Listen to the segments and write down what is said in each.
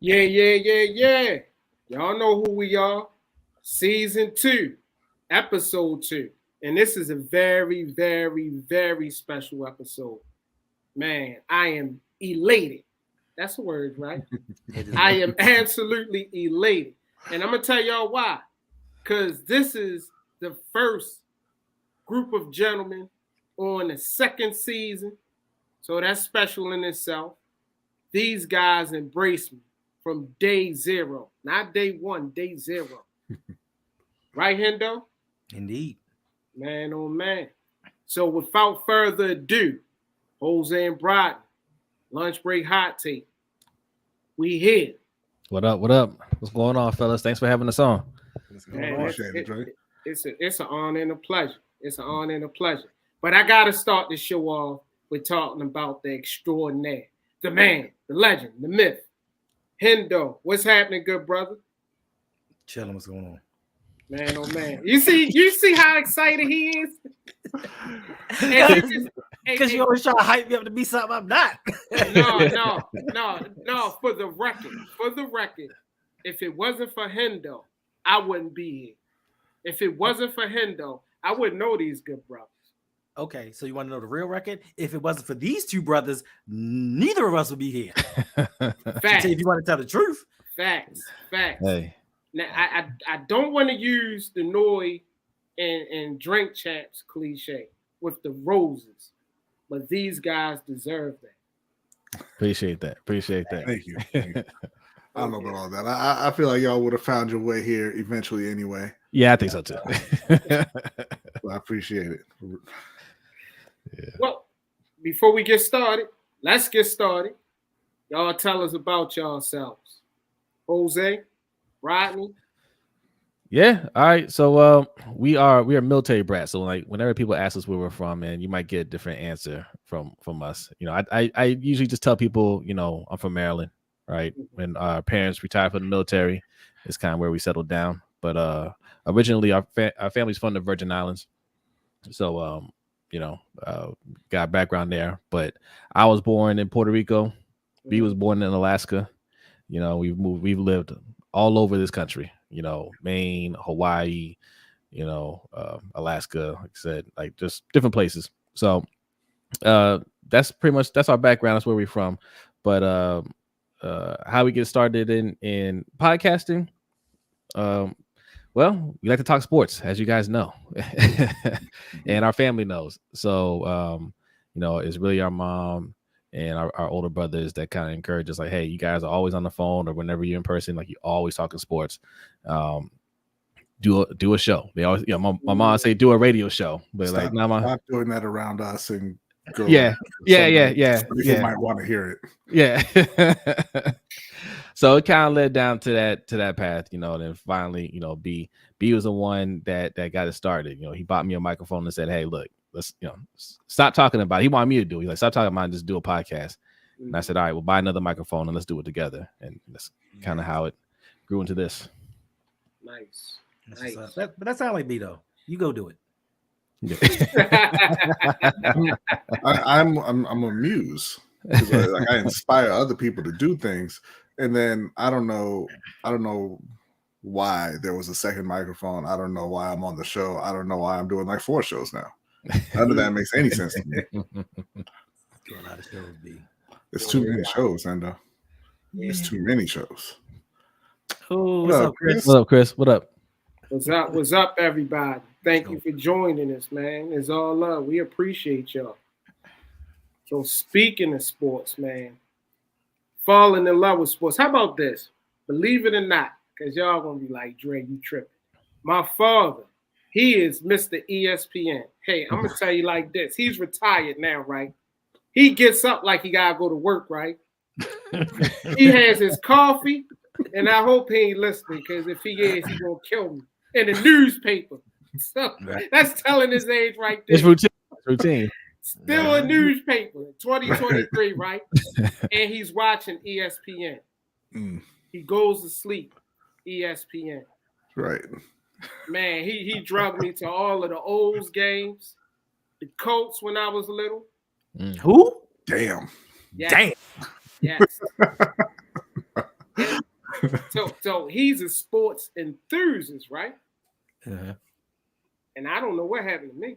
Yeah. Y'all know who we are. Season 2, episode 2. And this is a very, very, very special episode. Man, I am elated. That's the word, right? I am absolutely elated. And I'm going to tell y'all why. Because this is the first group of gentlemen on the second season. So that's special in itself. These guys embraced me from day 0. Not day 1, day 0. Right, Hendo? Indeed. Man, oh man. So without further ado, Jose and Brodny, Lunch Break Hot Take. We here. What up? What's going on, fellas? Thanks for having us on. Man, it's an honor and a pleasure. It's an honor and a pleasure. But I got to start the show off with talking about the extraordinaire, the man, the legend, the myth. Hendo, what's happening, good brother? Chilling, what's going on? Man, oh man. You see how excited he is? Because you always try to hype me up to be something I'm not. No. For the record, if it wasn't for Hendo, I wouldn't be here. If it wasn't for Hendo, I wouldn't know these good brothers. Okay, so you want to know the real record? If it wasn't for these two brothers, neither of us would be here. Facts. If you want to tell the truth. Facts. Hey. Now, I don't want to use the Noi and Drink Champs cliche with the roses, but these guys deserve that. Appreciate that. Thank you. I don't know about all that. I feel like y'all would have found your way here eventually anyway. Yeah, I think so too. Well, I appreciate it. Yeah. Well, before we get started, let's get started. Y'all tell us about yourselves. Jose, Brodny. Yeah. All right. So we are military brats. So like whenever people ask us where we're from, and you might get a different answer from us. You know, I usually just tell people, you know, I'm from Maryland, right? When our parents retired from the military, it's kind of where we settled down. But originally our family's from the Virgin Islands. So you know, got background there. But I was born in Puerto Rico. B was born in Alaska. You know, we've lived all over this country, you know, Maine, Hawaii, you know, Alaska, like I said, like just different places. So that's our background. That's where we're from. But how we get started in podcasting, well, we like to talk sports, as you guys know, and our family knows. So, you know, it's really our mom and our older brothers that kind of encourage us, like, hey, you guys are always on the phone or whenever you're in person, like you're always talking sports. Do a show. They always, you know, my mom say do a radio show, but stop doing that around us and go. Yeah. You might want to hear it. Yeah. So it kind of led down to that path, you know. And then finally, you know, B was the one that got it started. You know, he bought me a microphone and said, hey, look, let's, you know, stop talking about it. He wanted me to do it. He's like, stop talking about it, just do a podcast. And I said, all right, we'll buy another microphone and let's do it together. And that's kind of how it grew into this. Nice. But that sounds like me though. You go do it. Yeah. I'm a muse. Like I inspire other people to do things, and then I don't know why there was a second microphone. I don't know why I'm on the show. I don't know why I'm doing like 4 shows now. None of that makes any sense to me. A lot of shows, B. It's too many shows, Hendo. It's too many shows. Oh, what's up, Chris? What up, Chris? What up? What's up, everybody? Thank you for joining us, man. It's all love. We appreciate y'all. So speaking of sports, man, falling in love with sports. How about this? Believe it or not, because y'all gonna be like, Dre, you tripping. My father, he is Mr. ESPN. Hey, I'm gonna tell you like this. He's retired now, right? He gets up like he gotta go to work, right? He has his coffee, and I hope he ain't listening, because if he is, he's gonna kill me. In the newspaper. So that's telling his age right there. It's routine. Still a newspaper, 2023, right? And he's watching ESPN. He goes to sleep, ESPN. Right. Man, he drugged me to all of the O's games, the Colts when I was little. Who? Damn. Yes. Damn. Yes. So he's a sports enthusiast, right? Uh-huh. And I don't know what happened to me.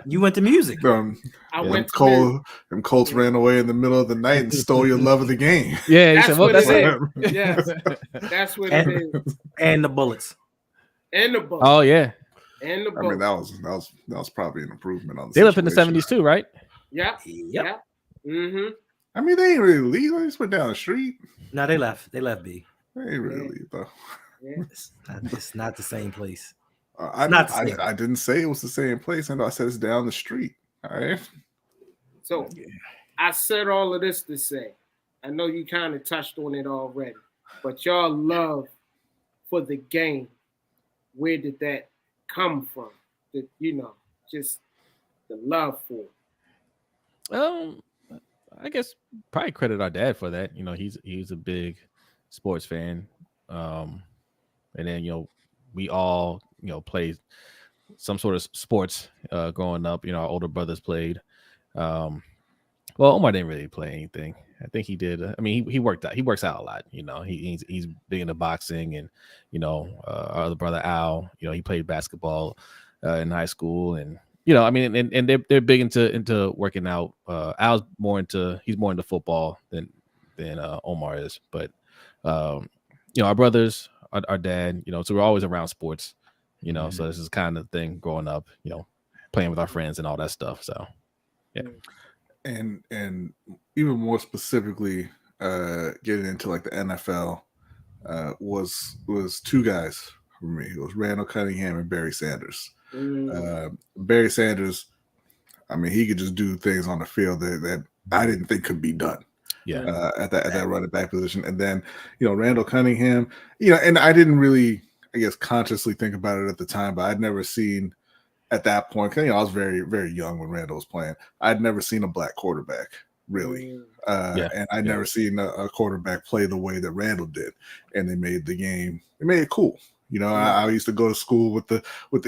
You went to music. I went to Cole. Them Colts ran away in the middle of the night and stole your love of the game. Yeah, he That's said, well, what that's it it. is. Yes, that's what it is. And the bullets. And the book. Oh yeah, And the I mean, book. that was probably an improvement on the they lived in the situation. 70s too, right? Yeah. Yep. Yeah. Mm-hmm. I mean, they ain't really leave. They just went down the street. No, they left. They left B. They ain't really leave, though. Yeah. It's not the same place. I didn't say it was the same place. I said it's down the street. All right. So I said all of this to say, I know you kind of touched on it already, but y'all love for the game, where did that come from? That, just the love for it. I guess probably credit our dad for that. He's a big sports fan. And then, we all, played some sort of sports growing up. Our older brothers played. Well, Omar didn't really play anything. I think he did. I mean, he worked out. He works out a lot. He's big into boxing, and our other brother Al. He played basketball in high school, and I mean, and they're big into working out. Al's he's more into football than Omar is, but our brothers, our dad, so we're always around sports, so this is kind of the thing growing up, playing with our friends and all that stuff. So yeah. And even more specifically, getting into like the NFL was two guys for me. It was Randall Cunningham and Barry Sanders. Barry Sanders, I mean, he could just do things on the field that I didn't think could be done. Yeah. At that running back position. And then, Randall Cunningham, and I didn't really, I guess, consciously think about it at the time, but I'd never seen at that point, I was very, very young when Randall was playing. I'd never seen a black quarterback, really. And I'd never seen a quarterback play the way that Randall did. And they made it cool. I used to go to school with the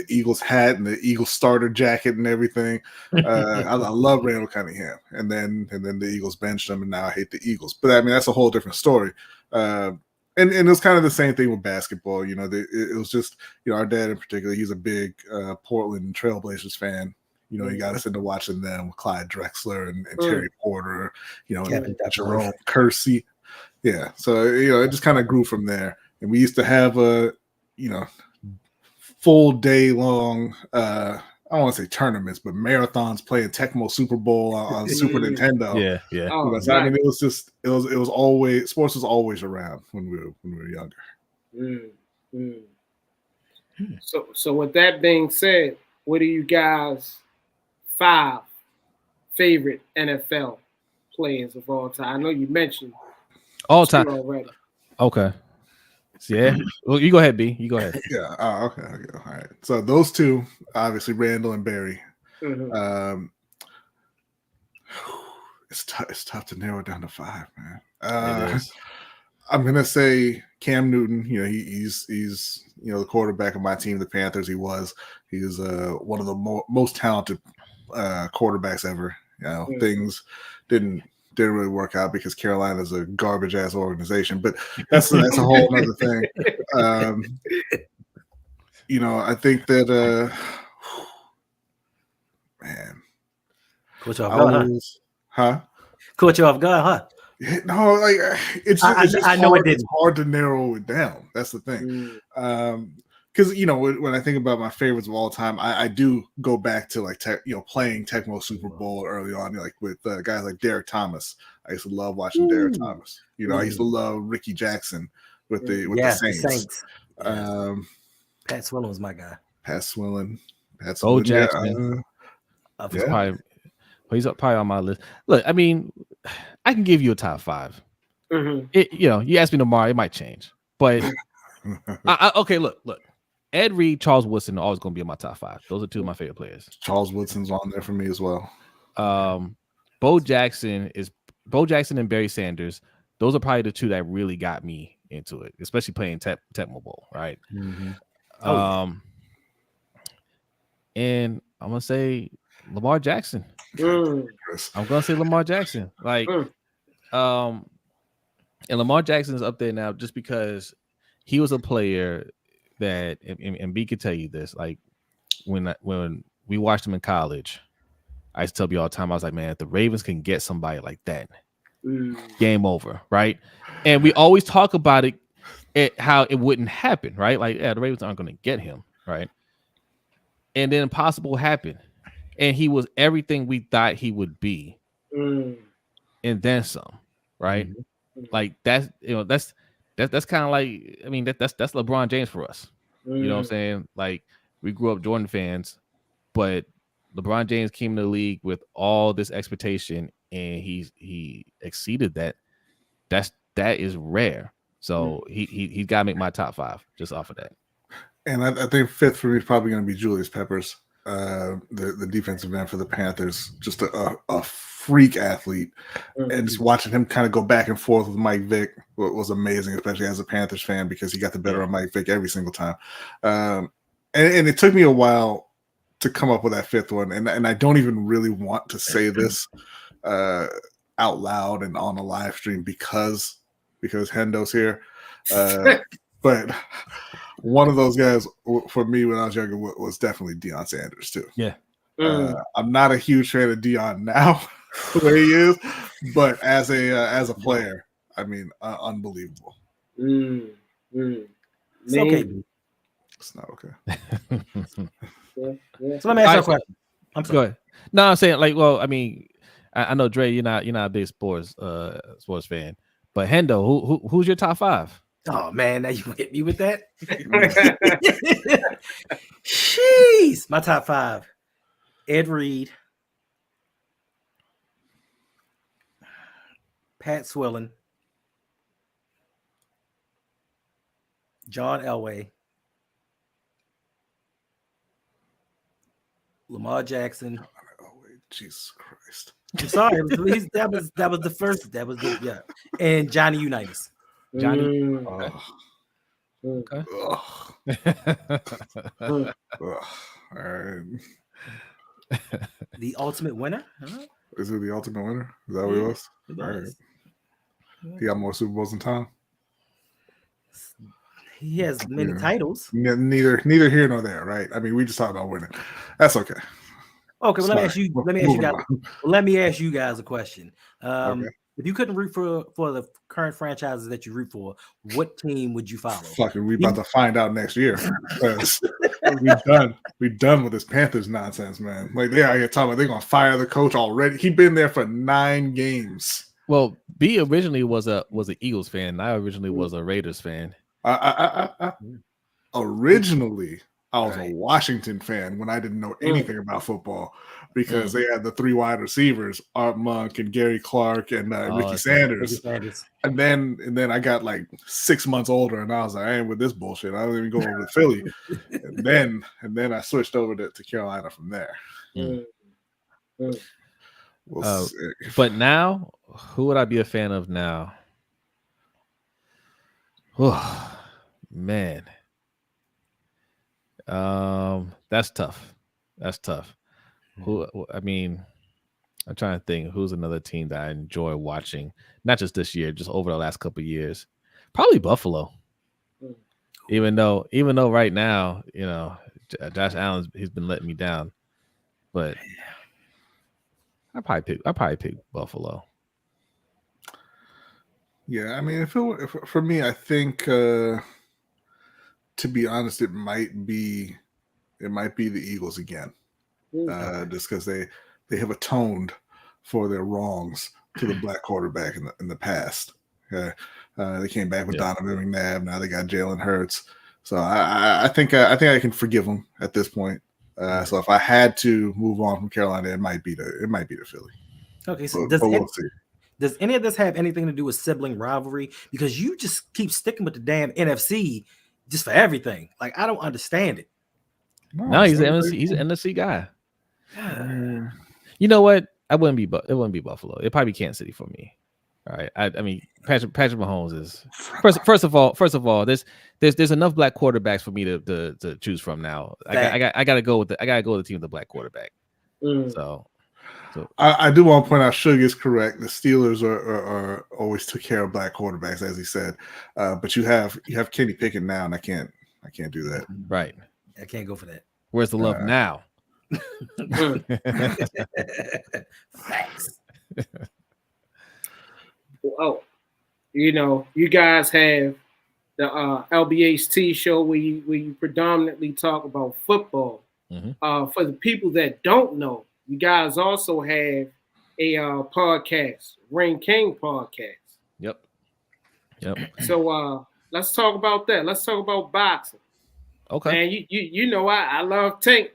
Eagles hat and the Eagles starter jacket and everything. I love Randall Cunningham, and then the Eagles benched him, and now I hate the Eagles. But I mean, that's a whole different story. And it was kind of the same thing with basketball. It was just our dad in particular. He's a big Portland Trailblazers fan. He got us into watching them with Clyde Drexler and Terry Porter. And Jerome Kersey. Yeah, so it just kind of grew from there. And we used to have a full day long, I don't want to say tournaments, but marathons playing Tecmo Super Bowl on Super Nintendo. Yeah. I mean, it was always, sports was always around when we were younger. So with that being said, what are you guys' 5 favorite NFL players of all time? I know you mentioned all time already. Okay. Yeah. Well, you go ahead, B. You go ahead. Yeah. Okay. All right. So those two, obviously, Randall and Barry. It's tough to narrow it down to 5, man. I'm gonna say Cam Newton. He's the quarterback of my team, the Panthers. He's one of the most talented quarterbacks ever. Things didn't really work out because Carolina is a garbage ass organization, but that's a whole other thing. I think that man, Coach off guard, Coach off guard, huh? No, like it's I know it's hard to narrow it down. That's the thing. Because when I think about my favorites of all time, I do go back to like playing Tecmo Super Bowl early on, like with guys like Derek Thomas. I used to love watching Derek Thomas. I used to love Ricky Jackson with the Saints. Pat Swillen was my guy. Pat Swillen. Bo Jackson. He's probably on my list. Look, I mean, I can give you a top 5. You ask me tomorrow, it might change, but okay. Look. Ed Reed, Charles Woodson are always going to be in my top 5. Those are 2 of my favorite players. Charles Woodson's on there for me as well. Bo Jackson and Barry Sanders. Those are probably the 2 that really got me into it, especially playing Tecmo Bowl, right? And I'm gonna say Lamar Jackson. I'm gonna say Lamar Jackson. Like and Lamar Jackson is up there now just because he was a player that, and B could tell you this, like when we watched him in college, I used to tell you all the time, I was like, man, if the Ravens can get somebody like that, game over, right? And we always talk about it how it wouldn't happen, right? Like, yeah, the Ravens aren't going to get him, right? And then impossible happened, and he was everything we thought he would be, and then some, right? Like that's that's kind of like, I mean, that's LeBron James for us. You know what I'm saying? Like, we grew up Jordan fans, but LeBron James came in the league with all this expectation, and he exceeded that. That is rare. So he's got to make my top 5 just off of that. And I think 5th for me is probably going to be Julius Peppers, the defensive end for the Panthers. Just a freak athlete, and just watching him kind of go back and forth with Mike Vick was amazing, especially as a Panthers fan, because he got the better of Mike Vick every single time. And it took me a while to come up with that 5th one, and I don't even really want to say this out loud and on a live stream because Hendo's here. But one of those guys for me when I was younger was definitely Deion Sanders too. Yeah. I'm not a huge fan of Deion now, the way he is, but as a player, I mean, unbelievable. It's okay. It's not okay. So let me ask you a question. I'm sorry. Go ahead. No, I'm saying, like, well, I mean, I know Dre, you're not a big sports fan, but Hendo, who's your top 5? Oh man, now you hit me with that. Jeez, my top 5: Ed Reed, Pat Swillen, John Elway, Lamar Jackson. Jesus Christ! I'm sorry, that was the first. That was the and Johnny Unitas. Johnny. Okay. All right. The ultimate winner? Huh? Is it the ultimate winner? Is that what it was? All right. He got more Super Bowls than Tom. He has many titles. Neither here nor there, right? I mean, we just talked about winning. That's okay. Okay, well, let me ask you guys a question. Okay. If you couldn't root for the current franchises that you root for, what team would you follow? Fucking, we about to find out next year. We done with this Panthers nonsense, man. Like, they out here talking about they're gonna fire the coach already. He been there for 9 games. Well, B originally was an Eagles fan. I originally was a Raiders fan. Originally, I was a Washington fan when I didn't know anything about football, because they had the 3 wide receivers, Art Monk and Gary Clark and Ricky Sanders. And then I got like 6 months older, and I was like, I ain't with this bullshit. I don't even go over to Philly. and then I switched over to Carolina from there. But now, who would I be a fan of now? Oh, man. That's tough. I mean, I'm trying to think who's another team that I enjoy watching, not just this year, just over the last couple of years. Probably Buffalo. Even though right now, you know, Josh Allen, he's been letting me down, but I probably pick Buffalo. Yeah, I mean, if for me, I think to be honest, it might be the Eagles again, just because they have atoned for their wrongs to the black quarterback in the past. They came back with Donovan McNabb. Now they got Jalen Hurts. So I think I can forgive them at this point. So if I had to move on from Carolina, it might be to Philly. Okay, so but we'll see. Does any of this have anything to do with sibling rivalry? Because you just keep sticking with the damn NFC just for everything. Like, I don't understand it. No, he's an NFC guy. You know what? It wouldn't be Buffalo. It'd probably be Kansas City for me. All right. I mean, Patrick Mahomes is first of all, there's enough black quarterbacks for me to choose from now. I gotta go with the team with the black quarterback. So So I do want to point out Suge is correct. The Steelers are always took care of black quarterbacks, as he said. But you have Kenny Pickett now, and I can't do that. right. I can't go for that. Where's the love now? Facts. Oh, you guys have the LBHT show where you predominantly talk about football. Mm-hmm. For the people that don't know, you guys also have a podcast, Ring King podcast. Yep. So let's talk about that. Let's talk about boxing. Okay. And you know I love Tank.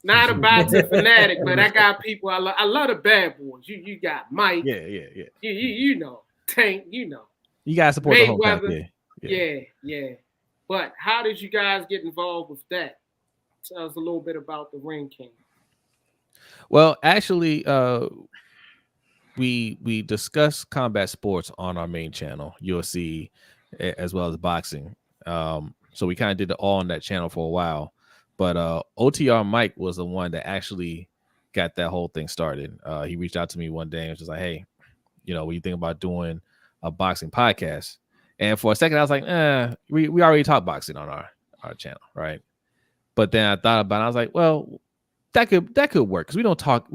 Not a boxing fanatic, but I got people. I love the bad boys. You got Mike. Yeah. You know Tank. You know. You guys support the whole pack. Yeah. But how did you guys get involved with that? Tell us a little bit about the Ring King. Well, actually, we discuss combat sports on our main channel, UFC, as well as boxing. So we kind of did it all on that channel for a while. But OTR Mike was the one that actually got that whole thing started. He reached out to me one day and was just like, "Hey, what you think about doing a boxing podcast?" And for a second, I was like, we already talk boxing on our channel, right? But then I thought about it. I was like, well, that could work because we don't talk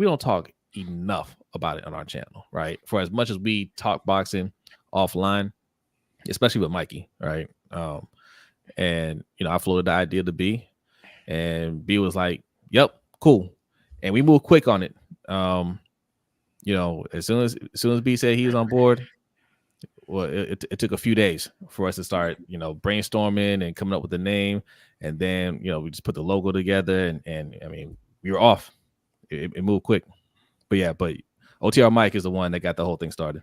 enough about it on our channel, right? For as much as we talk boxing offline, especially with Mikey, right? And I floated the idea to B, and B was like, "Yep, cool," and we moved quick on it. As soon as B said he was on board, well, it took a few days for us to start, brainstorming and coming up with the name, and then we just put the logo together, and I mean we were off. It moved quick, but OTR Mike is the one that got the whole thing started.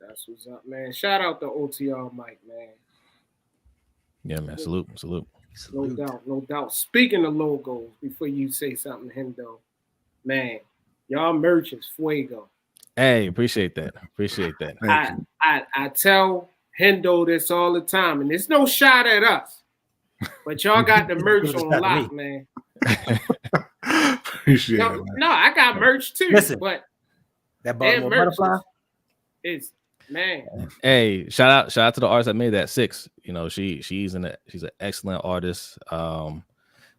That's what's up, man. Shout out to OTR Mike, man. Yeah, man. Salute. No doubt. Speaking of logos, before you say something, Hendo, man, y'all merch is fuego. Hey, appreciate that. I tell Hendo this all the time, and it's no shot at us, but y'all got the merch on lock, man. Appreciate it. No, I got merch too. Listen, but that butterfly is man. Hey, shout out to the artist that made that 6. She's an excellent artist.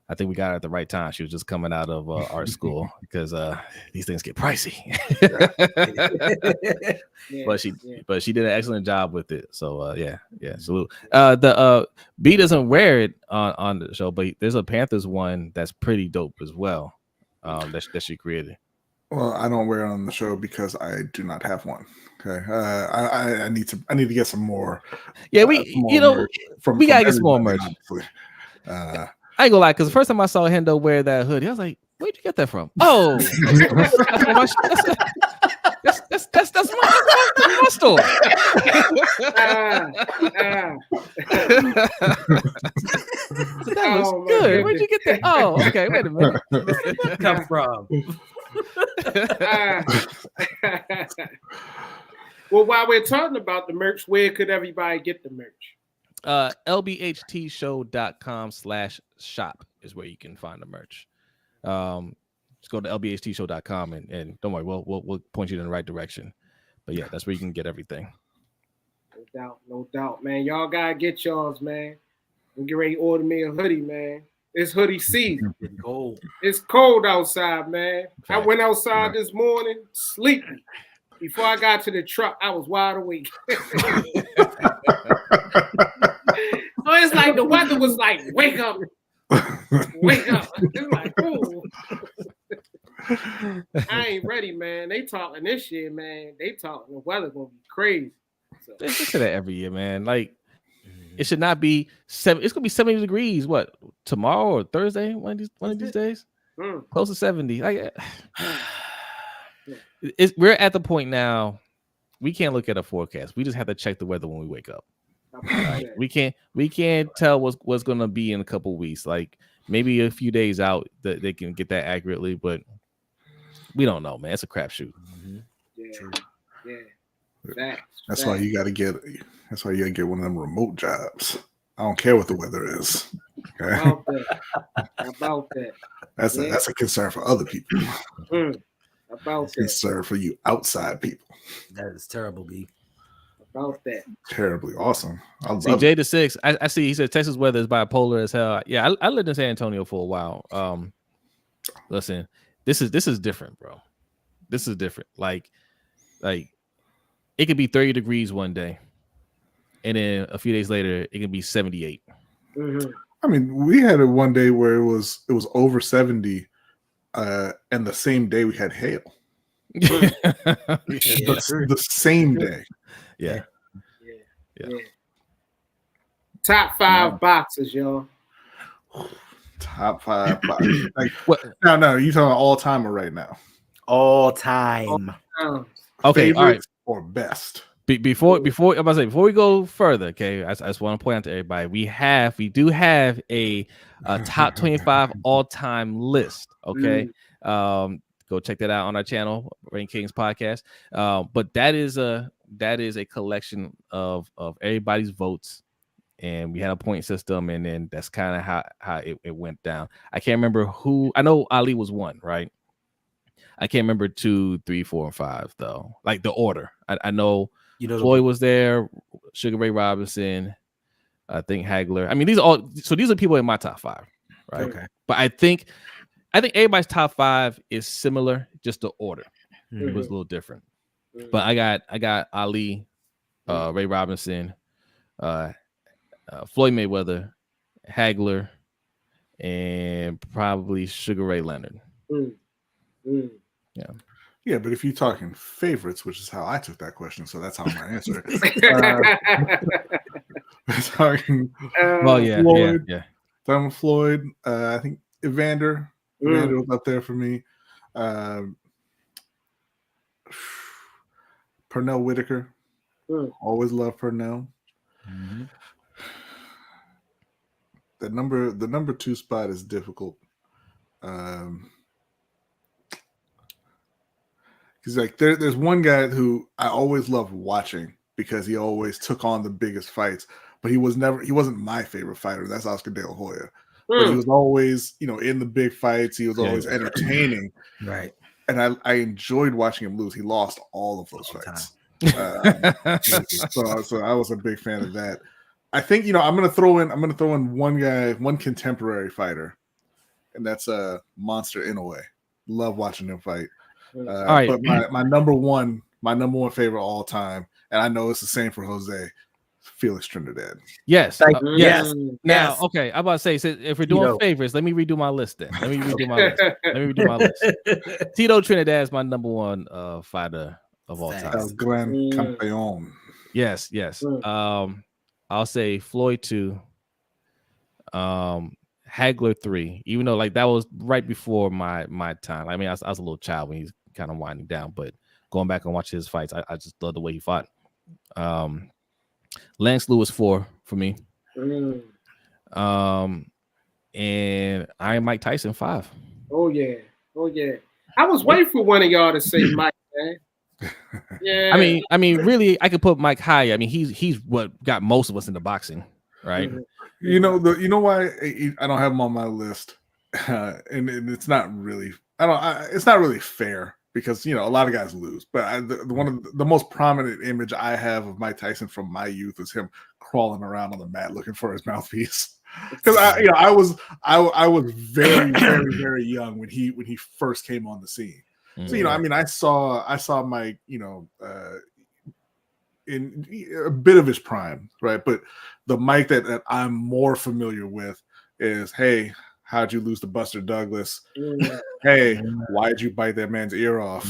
I think we got her at the right time. She was just coming out of art school because these things get pricey. But she did an excellent job with it. So yeah, salute. The B doesn't wear it on the show, but there's a Panthers one that's pretty dope as well. That she created. Well, I don't wear it on the show because I do not have one. Okay, I need to get some more. Yeah, we gotta get some more merch. I ain't gonna lie, because the first time I saw Hendo wear that hoodie, I was like, "Where'd you get that from?" Oh, that's my store. That was good. Where'd you get that? Oh, okay. Wait a minute. Where'd come from? Well, while we're talking about the merch, where could everybody get the merch? LBHTshow.com/shop is where you can find the merch. Just go to LBHTshow.com and don't worry, we'll point you in the right direction. But yeah, that's where you can get everything. No doubt, man. Y'all gotta get y'all's, man. I'm getting ready to order me a hoodie, man. It's hoodie season. It's cold outside, man. I went outside this morning, sleepy. Before I got to the truck, I was wide awake. So it's like the weather was like, wake up. It's like, ooh. I ain't ready, man. They talking this year, man. They talking the weather gonna be crazy. So. They say that every year, man. Like it should not be 7. It's gonna be 70 degrees. What, tomorrow or Thursday? One of these days. Close to 70. Like we're at the point now. We can't look at a forecast. We just have to check the weather when we wake up. Right? We can't tell what's gonna be in a couple of weeks. Like maybe a few days out that they can get that accurately, but we don't know, man. It's a crapshoot. Mm-hmm. Yeah. That's why you gotta get one of them remote jobs. I don't care what the weather is. Okay? About that. That's a concern for other people. About Yes, that. sir, for you outside people. That is terrible, B. About that. Terribly awesome. I See, love Jay it. the Six. I see. He said Texas weather is bipolar as hell. Yeah, I lived in San Antonio for a while. Listen, this is different, bro. This is different. Like it could be 30 degrees one day, and then a few days later it can be 78. Mm-hmm. I mean, we had it one day where it was over 70, and the same day we had hail. The same day. Yeah. Top 5 boxers, y'all. Top 5 boxers. Like, what? No, you talking all time or right now? All time. Okay, all right. Or best. Before I'm about to say, before we go further, okay, I just want to point out to everybody, we do have a top 25 all-time list. Okay. Go check that out on our channel, Rain Kings Podcast. But that is a collection of everybody's votes, and we had a point system, and then that's kind of how it went down. I can't remember who. I know Ali was one, right? I can't remember 2, 3, 4, and 5 though. Like the order. I know Floyd was there, Sugar Ray Robinson, I think Hagler. I mean, these are people in my top 5, right? Okay. But I think everybody's top 5 is similar, just the order. It was a little different. But I got Ali, Ray Robinson, Floyd Mayweather, Hagler, and probably Sugar Ray Leonard. Yeah, but if you're talking favorites, which is how I took that question, so that's how I'm gonna answer it. Talking, Floyd, Talking Floyd. I think Evander was up there for me. Pernell Whitaker. Always love Pernell. The number 2 spot is difficult. Because like there's one guy who I always loved watching because he always took on the biggest fights, but he wasn't my favorite fighter. That's Oscar De La Hoya. But he was always, in the big fights. He was always entertaining. Right. And I enjoyed watching him lose. He lost all of those fights. So I was a big fan of that. I think I'm gonna throw in one guy, one contemporary fighter, and that's Monster Inoue. Love watching him fight. All right. But my number one favorite all time, and I know it's the same for Jose, Felix Trinidad. Yes. Yes. Now, okay, I'm about to say, so if we're doing favorites, let me redo my list then. Let me redo my list. Tito Trinidad is my number 1 fighter of all time. El Gran Campeón. Yes. I'll say Floyd 2, Hagler 3, even though like that was right before my time. I mean, I was a little child when he's kind of winding down, but going back and watch his fights, I just love the way he fought. Lance Lewis 4 for me. And Iron Mike Tyson 5. Oh yeah. I was waiting for one of y'all to say Mike, man. Yeah. I mean, really, I could put Mike higher. I mean, he's what got most of us into boxing, right? You know why I don't have him on my list, and it's not really it's not really fair because a lot of guys lose. But one of the most prominent image I have of Mike Tyson from my youth is him crawling around on the mat looking for his mouthpiece. Because I was very very very young when he first came on the scene. So I mean I saw Mike in a bit of his prime, right? But the Mike that I'm more familiar with is, hey, how'd you lose to Buster Douglas? Hey, why'd you bite that man's ear off?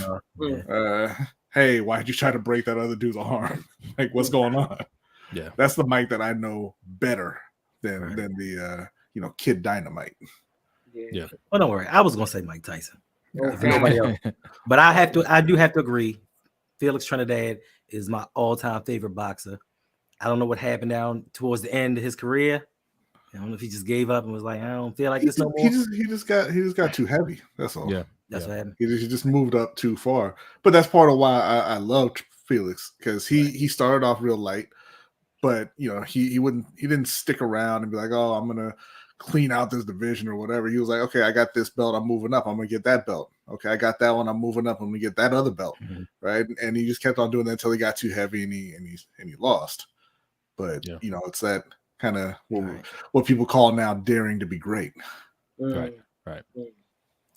Hey, why'd you try to break that other dude's arm? Like, what's going on? Yeah, that's the Mike that I know better than the Kid Dynamite. Yeah. Oh, don't worry. I was gonna say Mike Tyson. Nobody else. But I do have to agree. Felix Trinidad is my all-time favorite boxer. I don't know what happened down towards the end of his career. I don't know if he just gave up and was like, I don't feel like this no more. He just got too heavy. That's all. Yeah, that's what happened. He just moved up too far. But that's part of why I loved Felix, because he started off real light, but he didn't stick around and be like, oh, I'm gonna clean out this division or whatever. He was like, okay, I got this belt, I'm moving up, I'm gonna get that belt. Okay, I got that one, I'm moving up, I'm gonna get that other belt, right? And he just kept on doing that until he got too heavy and he lost. But you know, it's that kind of what people call now daring to be great. Right.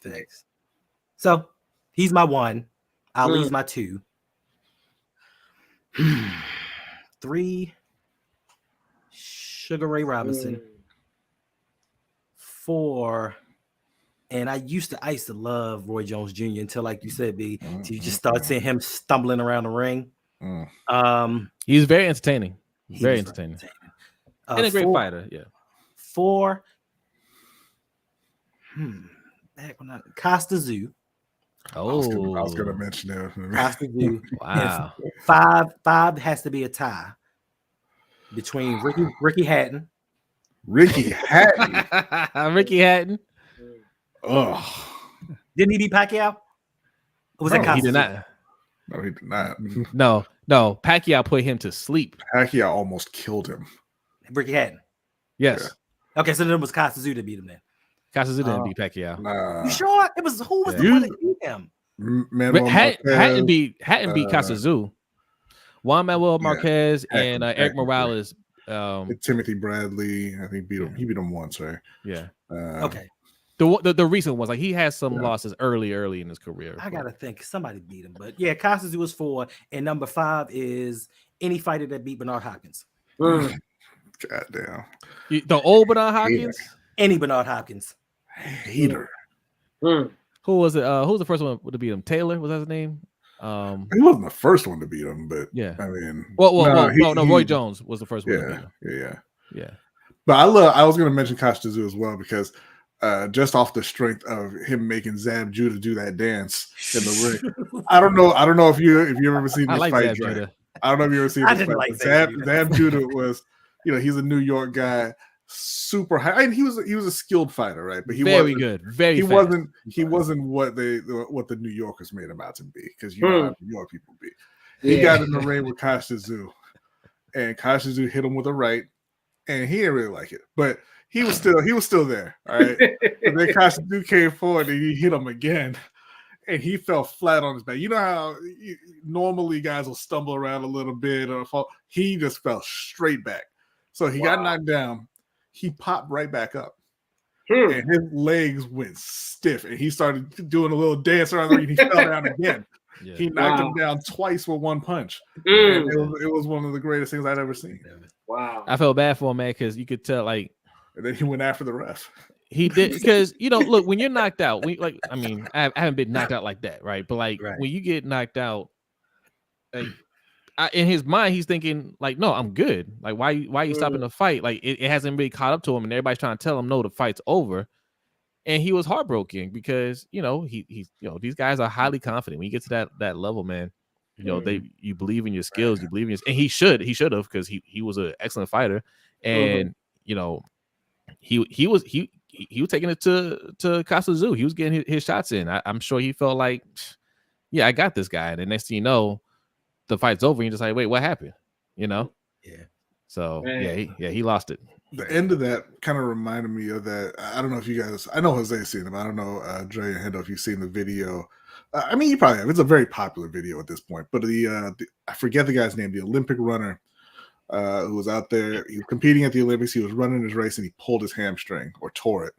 Thanks. So he's my 1. Ali's my 2. 3, Sugar Ray Robinson. 4, and I used to love Roy Jones Jr. until, like you said, B, you just start seeing him stumbling around the ring. He's very entertaining. Very entertaining. And a great fighter. Yeah. 4. Costa Zoo. Oh, I was gonna mention it. Costa Zoo. Wow. 5 has to be a tie between Ricky Hatton. Ricky Hatton. Ricky Hatton. Oh, Didn't he beat Pacquiao? Or was that Costa he did Zoo? not. No, he did not. No. Pacquiao put him to sleep. Pacquiao almost killed him. Ricky Hatton. Yes. Yeah. Okay, so then it was Costa Zoo to beat him then. Costa Zoo didn't beat Pacquiao. Nah. You sure? It was who was the one that beat him? Hatton beat Costa Zoo. Juan Manuel Marquez and Eric Morales. Timothy Bradley, I think beat him. He beat him once, right? Yeah. Okay. The recent ones, like he has some losses early in his career. I gotta think somebody beat him, but yeah, Costa Zoo was 4, and number 5 is any fighter that beat Bernard Hopkins. God damn. The old Bernard Hopkins? Any Bernard Hopkins. Hater. Who was it? Who was the first one to beat him? Taylor, was that his name? He wasn't the first one to beat him, but yeah. I mean, Roy Jones was the first one to beat him. Yeah. But I was going to mention Costa Zoo as well because just off the strength of him making Zab Judah do that dance in the ring. I don't know if you ever seen this fight. Right? I don't know if you ever seen this fight. Like Zab Judah was, he's a New York guy, super high. I mean, he was a skilled fighter, right? But he wasn't good. He wasn't what the New Yorkers made him out to be, because you know how New York people be. He got in the ring with Costa Zoo, and Costa Zoo hit him with a right, and he didn't really like it, but he was still there. All right. And then Costa Zoo came forward and he hit him again, and he fell flat on his back. You know how normally guys will stumble around a little bit or fall. He just fell straight back. So he got knocked down. He popped right back up. And his legs went stiff, and he started doing a little dance around the ring, and he fell down again. Yeah. He knocked him down twice with one punch. And it was one of the greatest things I'd ever seen. Wow. I felt bad for him, man, because you could tell, like, and then he went after the ref. He did, because look, when you're knocked out, I haven't been knocked out like that, right? But when you get knocked out, like, in his mind, he's thinking like, no, I'm good. Like, why are you stopping the fight? Like, it hasn't really caught up to him, and everybody's trying to tell him, no, the fight's over. And he was heartbroken because he's these guys are highly confident. When you get to that level, man, you believe in your skills, you believe in and he should have, because he was an excellent fighter, and he was taking it to Costa Zoo. He was getting his shots in. I'm sure he felt like, yeah, I got this guy. And the next thing you know, the fight's over. And you're just like, wait, what happened? Yeah. So he lost it. The end of that kind of reminded me of that. I don't know if you guys, I know Jose's seen it, but I don't know, Dre and Hendo, if you've seen the video. I mean, you probably have. It's a very popular video at this point. But I forget the guy's name, the Olympic runner who was out there. He was competing at the Olympics. He was running his race, and he pulled his hamstring or tore it.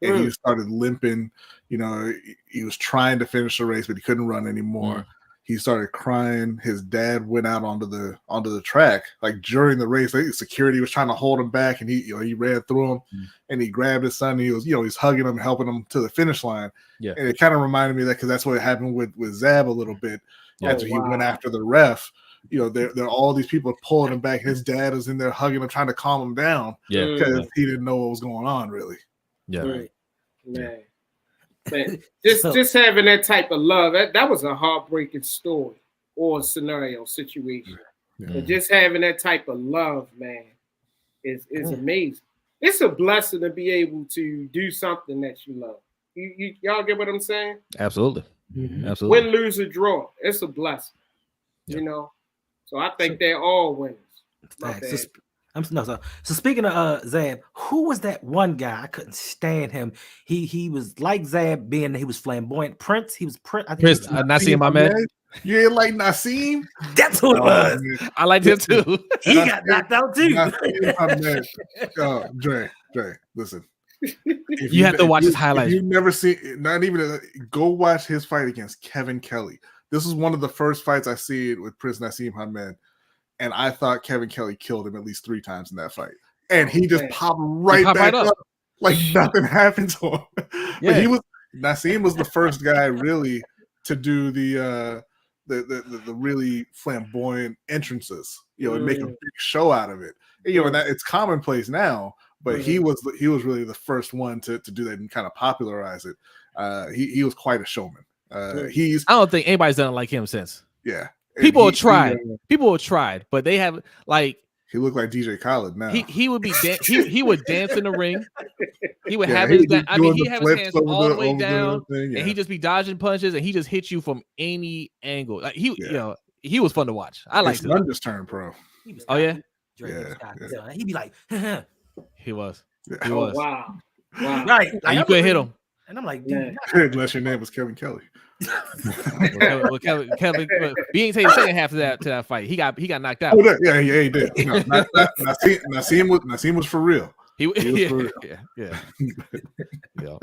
And he started limping. He was trying to finish the race, but he couldn't run anymore. He started crying. His dad went out onto the track, like during the race. Security was trying to hold him back, and he ran through him, and he grabbed his son. And he was, he's hugging him, helping him to the finish line. Yeah. And it kind of reminded me of that, because that's what happened with Zab a little bit after he went after the ref. There are all these people pulling him back. His dad is in there hugging him, trying to calm him down, because he didn't know what was going on, really. Yeah, right. Man. Just having that type of love, that was a heartbreaking story or scenario situation. But just having that type of love, man, is amazing. It's a blessing to be able to do something that you love. Y'all get what I'm saying? Absolutely. Absolutely. Win, lose, or draw, it's a blessing. So I think they're all winners. So speaking of Zab, who was that one guy? I couldn't stand him. He was like Zab, being that he was flamboyant. Prince, he was Prince. I think Prince, Nassim Ahmed. You ain't like Nassim? that's who it was. I liked him too. He got knocked out too. Nassim Ahmed. Dre, listen. You have to watch his highlights. You've never seen, not even go watch his fight against Kevin Kelly. This is one of the first fights I see with Prince Nassim Ahmed, and I thought Kevin Kelly killed him at least 3 times in that fight, and he just popped right back up like nothing happened to him. Yeah. But Nassim was the first guy really to do the really flamboyant entrances, and make a big show out of it. And that it's commonplace now. But he was really the first one to do that and kind of popularize it. He was quite a showman. I don't think anybody's done it like him since. Yeah, people have tried. People have tried, but they have like. He looked like DJ Khaled now. He would be he would dance in the ring. He would have his. He have his hands all the way down, and he just be dodging punches, and he just hit you from any angle. Like he was fun to watch. I liked it. Just turned pro. Oh yeah, He'd be like, he was. Yeah. He was. Wow. Right. Like, you couldn't hit him. And I'm like, dude, unless your name was Kevin Kelly. Kevin, we ain't take the second half of that fight. He got knocked out. Oh, yeah, he did. Nassim was for real. He was for real. Yeah.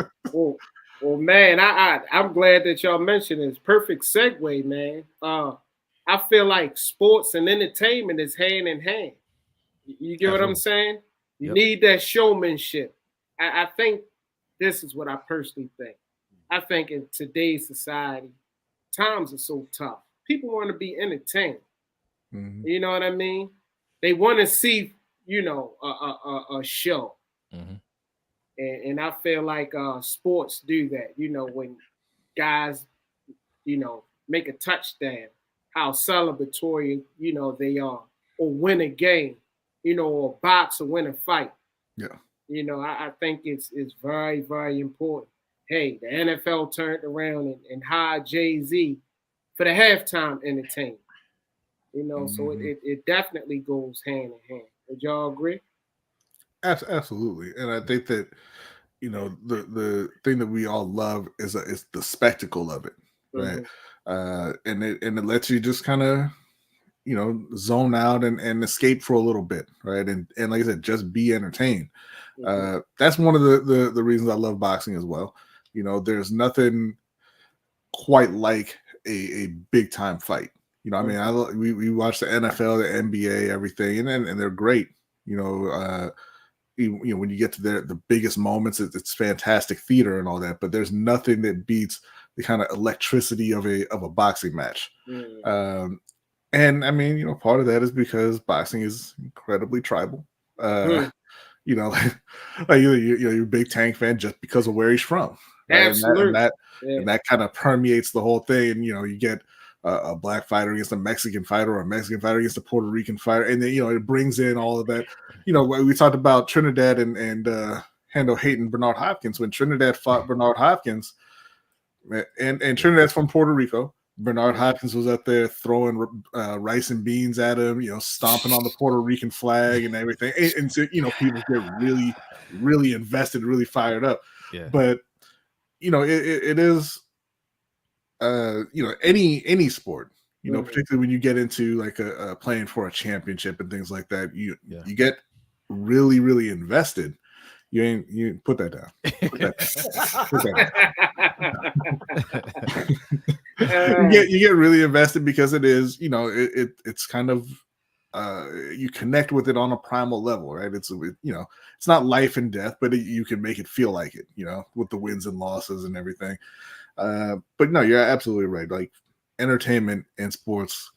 Well, man, I'm glad that y'all mentioned this. Perfect segue, man. I feel like sports and entertainment is hand in hand. You get what I'm saying? You need that showmanship. I think this is what I personally think. I think in today's society, times are so tough. People want to be entertained. Mm-hmm. You know what I mean? They want to see, a show. Mm-hmm. And I feel like sports do that. When guys, make a touchdown, how celebratory, they are, or win a game, or box or win a fight. Yeah. I think it's very, very important. Hey, the NFL turned around and hired Jay-Z for the halftime entertainment. So it definitely goes hand in hand. Would y'all agree? Absolutely. And I think that, the thing that we all love is the spectacle of it, right? Mm-hmm. And it lets you just kind of, zone out and escape for a little bit, right? And like I said, just be entertained. Mm-hmm. That's one of the reasons I love boxing as well. There's nothing quite like a big time fight. I mean, we watch the NFL, the NBA, everything, and they're great. When you get to the biggest moments, it's fantastic theater and all that. But there's nothing that beats the kind of electricity of a boxing match. Mm-hmm. And I mean, part of that is because boxing is incredibly tribal. Like you're a big Tank fan just because of where he's from. Right? Absolutely. And that kind of permeates the whole thing. And, you get a black fighter against a Mexican fighter, or a Mexican fighter against a Puerto Rican fighter. And then, it brings in all of that. We talked about Trinidad and Hendo hating Bernard Hopkins. When Trinidad fought Bernard Hopkins, and Trinidad's from Puerto Rico, Bernard Hopkins was up there throwing rice and beans at him, stomping on the Puerto Rican flag and everything. And so, people get really, really invested, really fired up. Yeah. But, it is, any sport, particularly when you get into like a playing for a championship and things like that, you get really, really invested. You put that down. Put that down. You get really invested because it is, it's kind of you connect with it on a primal level, right? It's not life and death, but you can make it feel like it, with the wins and losses and everything. But no, you're absolutely right. Like entertainment and sports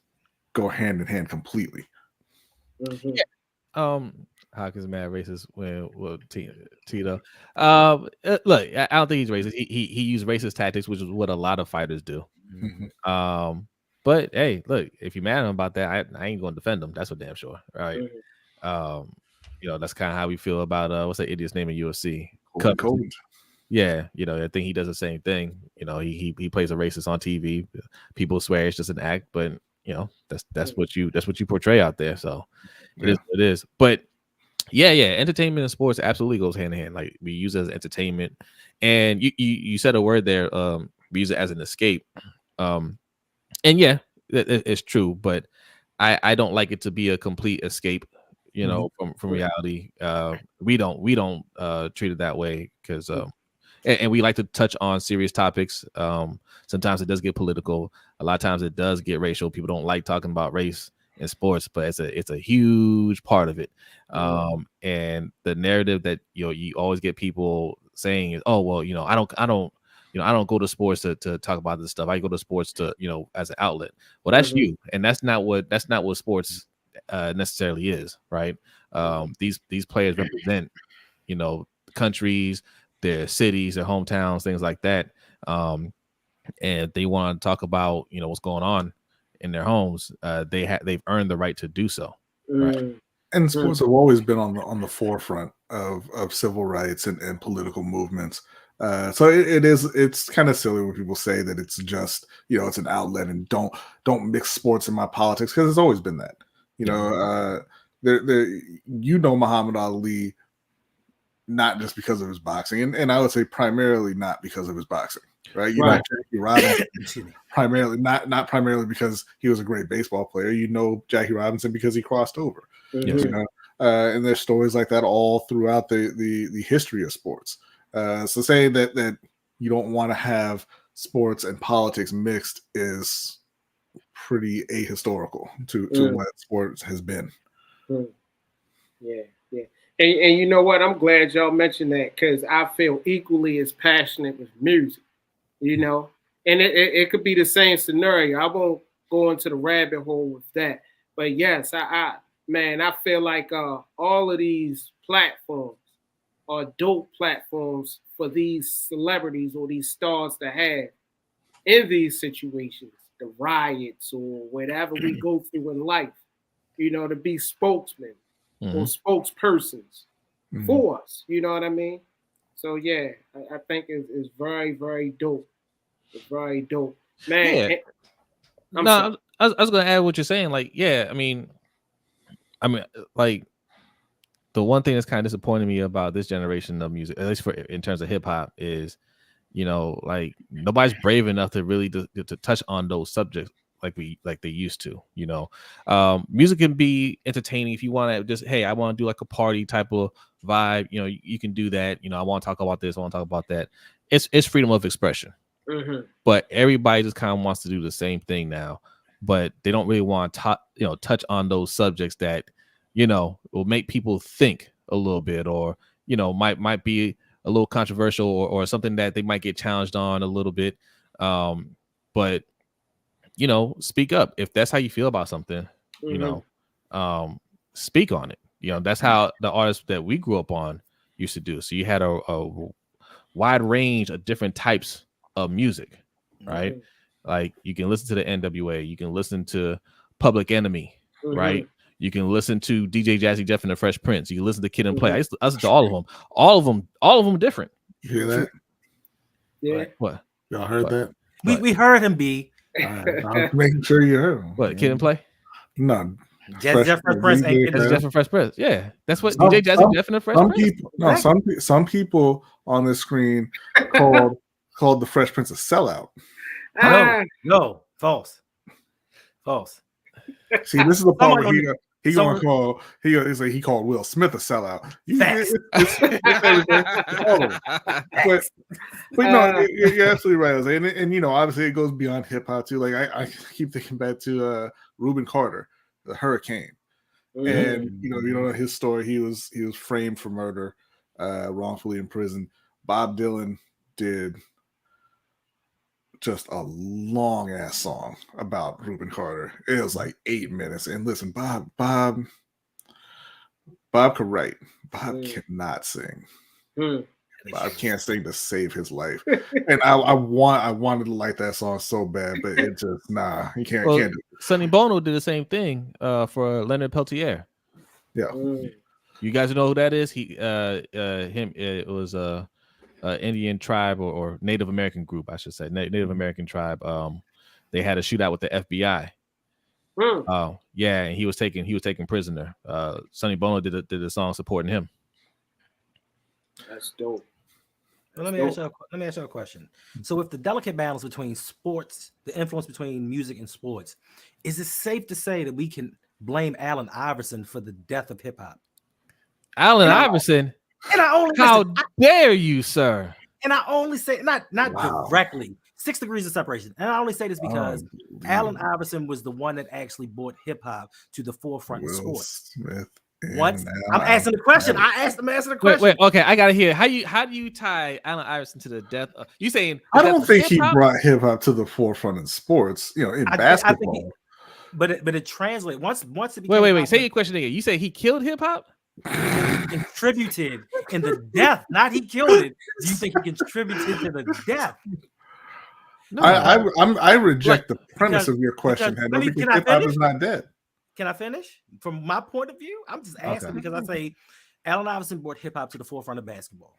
go hand in hand completely. Mm-hmm. Yeah. Hawkins mad racist with Tito. Look, I don't think he's racist. He used racist tactics, which is what a lot of fighters do. Mm-hmm. But hey, look, if you're mad at him about that, I ain't going to defend him. That's for damn sure, right? Mm-hmm. That's kind of how we feel about what's that idiot's name in UFC? Cold. Yeah, I think he does the same thing. He plays a racist on TV. People swear it's just an act, but that's what you portray out there. So it is what it is. But Yeah, entertainment and sports absolutely goes hand in hand. Like we use it as entertainment, and you said a word there. We use it as an escape. And yeah, it's true, but I don't like it to be a complete escape. You know, from reality. We don't treat it that way because and we like to touch on serious topics. Sometimes it does get political. A lot of times it does get racial. People don't like talking about race in sports, but it's a huge part of it. And the narrative that you always get people saying is, oh well, I don't go to sports to talk about this stuff. I go to sports to as an outlet. Well, that's you, and that's not what sports necessarily is, right? These players represent countries, their cities, their hometowns, things like that. And they want to talk about what's going on in their homes. They've earned the right to do so. Right? And sports have always been on the forefront of civil rights and political movements. So it's kind of silly when people say that it's just it's an outlet and don't mix sports in my politics, because it's always been that. Muhammad Ali, not just because of his boxing, and I would say primarily not because of his boxing, right? Jackie Robinson primarily not primarily because he was a great baseball player. Jackie Robinson because he crossed over. Yes. And there's stories like that all throughout the history of sports. So saying that you don't want to have sports and politics mixed is pretty ahistorical to what sports has been. Yeah. And you know what? I'm glad y'all mentioned that, because I feel equally as passionate with music, and it could be the same scenario. I won't go into the rabbit hole with that. But yes, I feel like all of these platforms are dope platforms for these celebrities or these stars to have in these situations, the riots or whatever we go through in life, to be spokesmen or spokespersons for us. You know what I mean? So yeah, I think it's very, very dope. It's very dope, man. Yeah. I was gonna add what you're saying. Like, yeah, I mean, like the one thing that's kind of disappointing me about this generation of music, at least in terms of hip hop, is like nobody's brave enough to really to touch on those subjects like they used to. Music can be entertaining if you want to just, hey, I want to do like a party type of vibe. You can do that. I want to talk about this. I want to talk about that. It's freedom of expression. But everybody just kind of wants to do the same thing now, but they don't really want to touch on those subjects that will make people think a little bit, or might be a little controversial, or something that they might get challenged on a little bit. But speak up if that's how you feel about something. Speak on it. That's how the artists that we grew up on used to do. So you had a wide range of different types of music, right? Like you can listen to the NWA, you can listen to Public Enemy, right? You can listen to DJ Jazzy Jeff and the Fresh Prince. You can listen to Kid and Play. I used to listen to all of them. All of them different. You hear that? Yeah. Right. What? Y'all heard that? We heard him, B. I'm making sure you heard him. What? Kid and Play? No. Jeff Prince ain't Jeff and Fresh Prince. Yeah, that's what DJ Jazzy Jeff and the Fresh Prince. Some people on this screen called the Fresh Prince a sellout. No, false. See, this is the part where he called Will Smith a sellout. But no, you're absolutely right, Jose. And obviously it goes beyond hip hop too. Like I keep thinking back to Reuben Carter, the Hurricane, and his story. He was framed for murder, wrongfully in prison. Bob Dylan did just a long ass song about Reuben Carter. It was like 8 minutes. And listen, Bob could write. Bob cannot sing. Bob can't sing to save his life. And I wanted to like that song so bad, but it just he can't do it. Sonny Bono did the same thing for Leonard Peltier. Yeah. You guys know who that is? It was Indian tribe or Native American group, I should say. Native American tribe. They had a shootout with the FBI, Oh, yeah, and he was taken prisoner. Sonny Bono did a song supporting him. That's dope. Well, let me ask you a question. So, with the delicate balance between sports, the influence between music and sports, is it safe to say that we can blame Allen Iverson for the death of hip hop? Allen Iverson? And I only how dare you, sir? And I only say not directly. 6 degrees of separation. And I only say this because Allen Iverson was the one that actually brought hip hop to the forefront of sports. What? I'm asking the question. I'm asking the question. Wait, okay, I gotta hear. How do you tie Allen Iverson to the death of you saying I don't think he brought hip hop to the forefront in sports, in basketball. But it translates once it became wait. Say your question again. You say he killed hip hop? Contributed in the death, not he killed it. Do you think he contributed to the death? No, I reject the premise of your question, Hendo, because hip hop is not dead. Can I finish? From my point of view, I'm just asking because I say Allen Iverson brought hip hop to the forefront of basketball.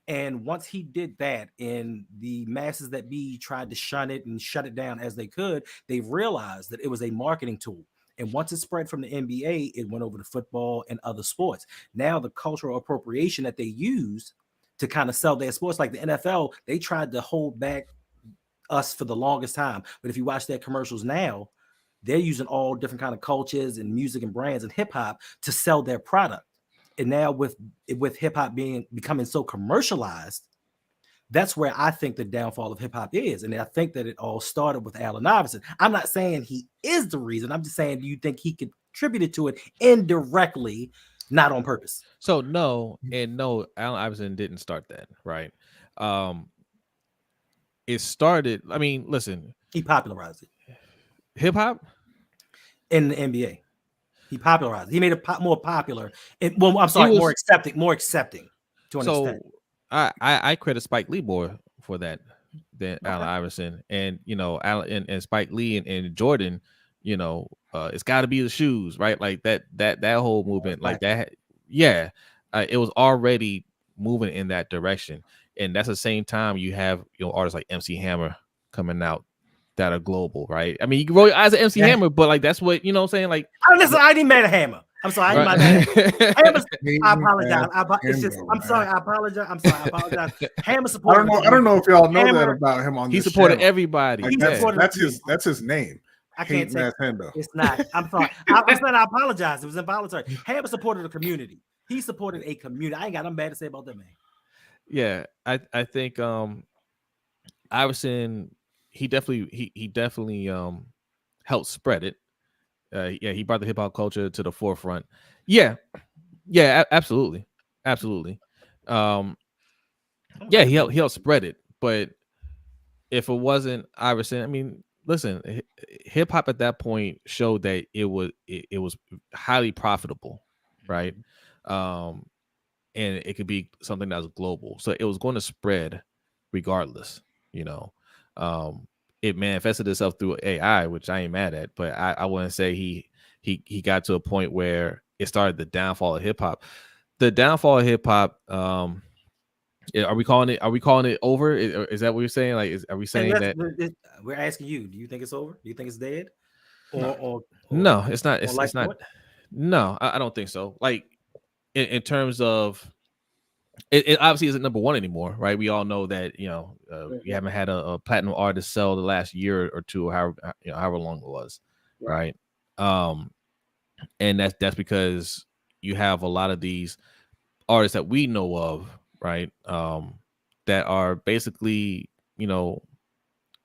And once he did that, and the masses that be tried to shun it and shut it down as they could, they realized that it was a marketing tool. And once it spread from the NBA, it went over to football and other sports. Now the cultural appropriation that they use to kind of sell their sports, like the NFL, they tried to hold back us for the longest time. But if you watch their commercials now, they're using all different kind of cultures and music and brands and hip hop to sell their product. And now with hip hop becoming so commercialized, that's where I think the downfall of hip hop is. And I think that it all started with Allen Iverson. I'm not saying he is the reason. I'm just saying, do you think he contributed to it indirectly, not on purpose? So no, Allen Iverson didn't start that, right? It started, I mean, listen. He popularized it. Hip hop? In the NBA. He popularized it. He made it more popular. More accepting to an extent. I credit Spike Lee more for that than Allen Iverson. And, Allen and Spike Lee and Jordan, it's got to be the shoes, right? Like that whole movement, like that. Yeah. It was already moving in that direction. And that's the same time you have artists like MC Hammer coming out that are global, right? I mean, you can roll your eyes at MC Hammer, but like that's what I'm saying. Like, listen, I didn't mad at Hammer. I'm sorry, I apologize. I'm sorry, I apologize. I apologize. Hammer supported. I don't know if y'all know that about him on. He supported everybody. Like, that's his name. I can't say it's not. I'm sorry. I apologize. It was involuntary. Hammer supported the community. He supported a community. I ain't got nothing bad to say about that man. Yeah, I think Iverson, he definitely helped spread it. He brought the hip hop culture to the forefront. Yeah, absolutely. He helped spread it. But if it wasn't Iverson, I mean, listen, hip hop at that point showed that it was highly profitable, right? And it could be something that was global. So it was going to spread regardless, It manifested itself through AI, which I ain't mad at, but I wouldn't say he got to a point where it started the downfall of hip hop. The downfall of hip hop, are we calling it over? Is that what you're saying? Like, are we saying that we're asking you, do you think it's over? Do you think it's dead? No, it's not. It's not. No, I don't think so. Like, in terms of it obviously isn't number one anymore, right? We all know that we haven't had a platinum artist sell the last year or two, or however long it was, right? And that's because you have a lot of these artists that we know of, right? That are basically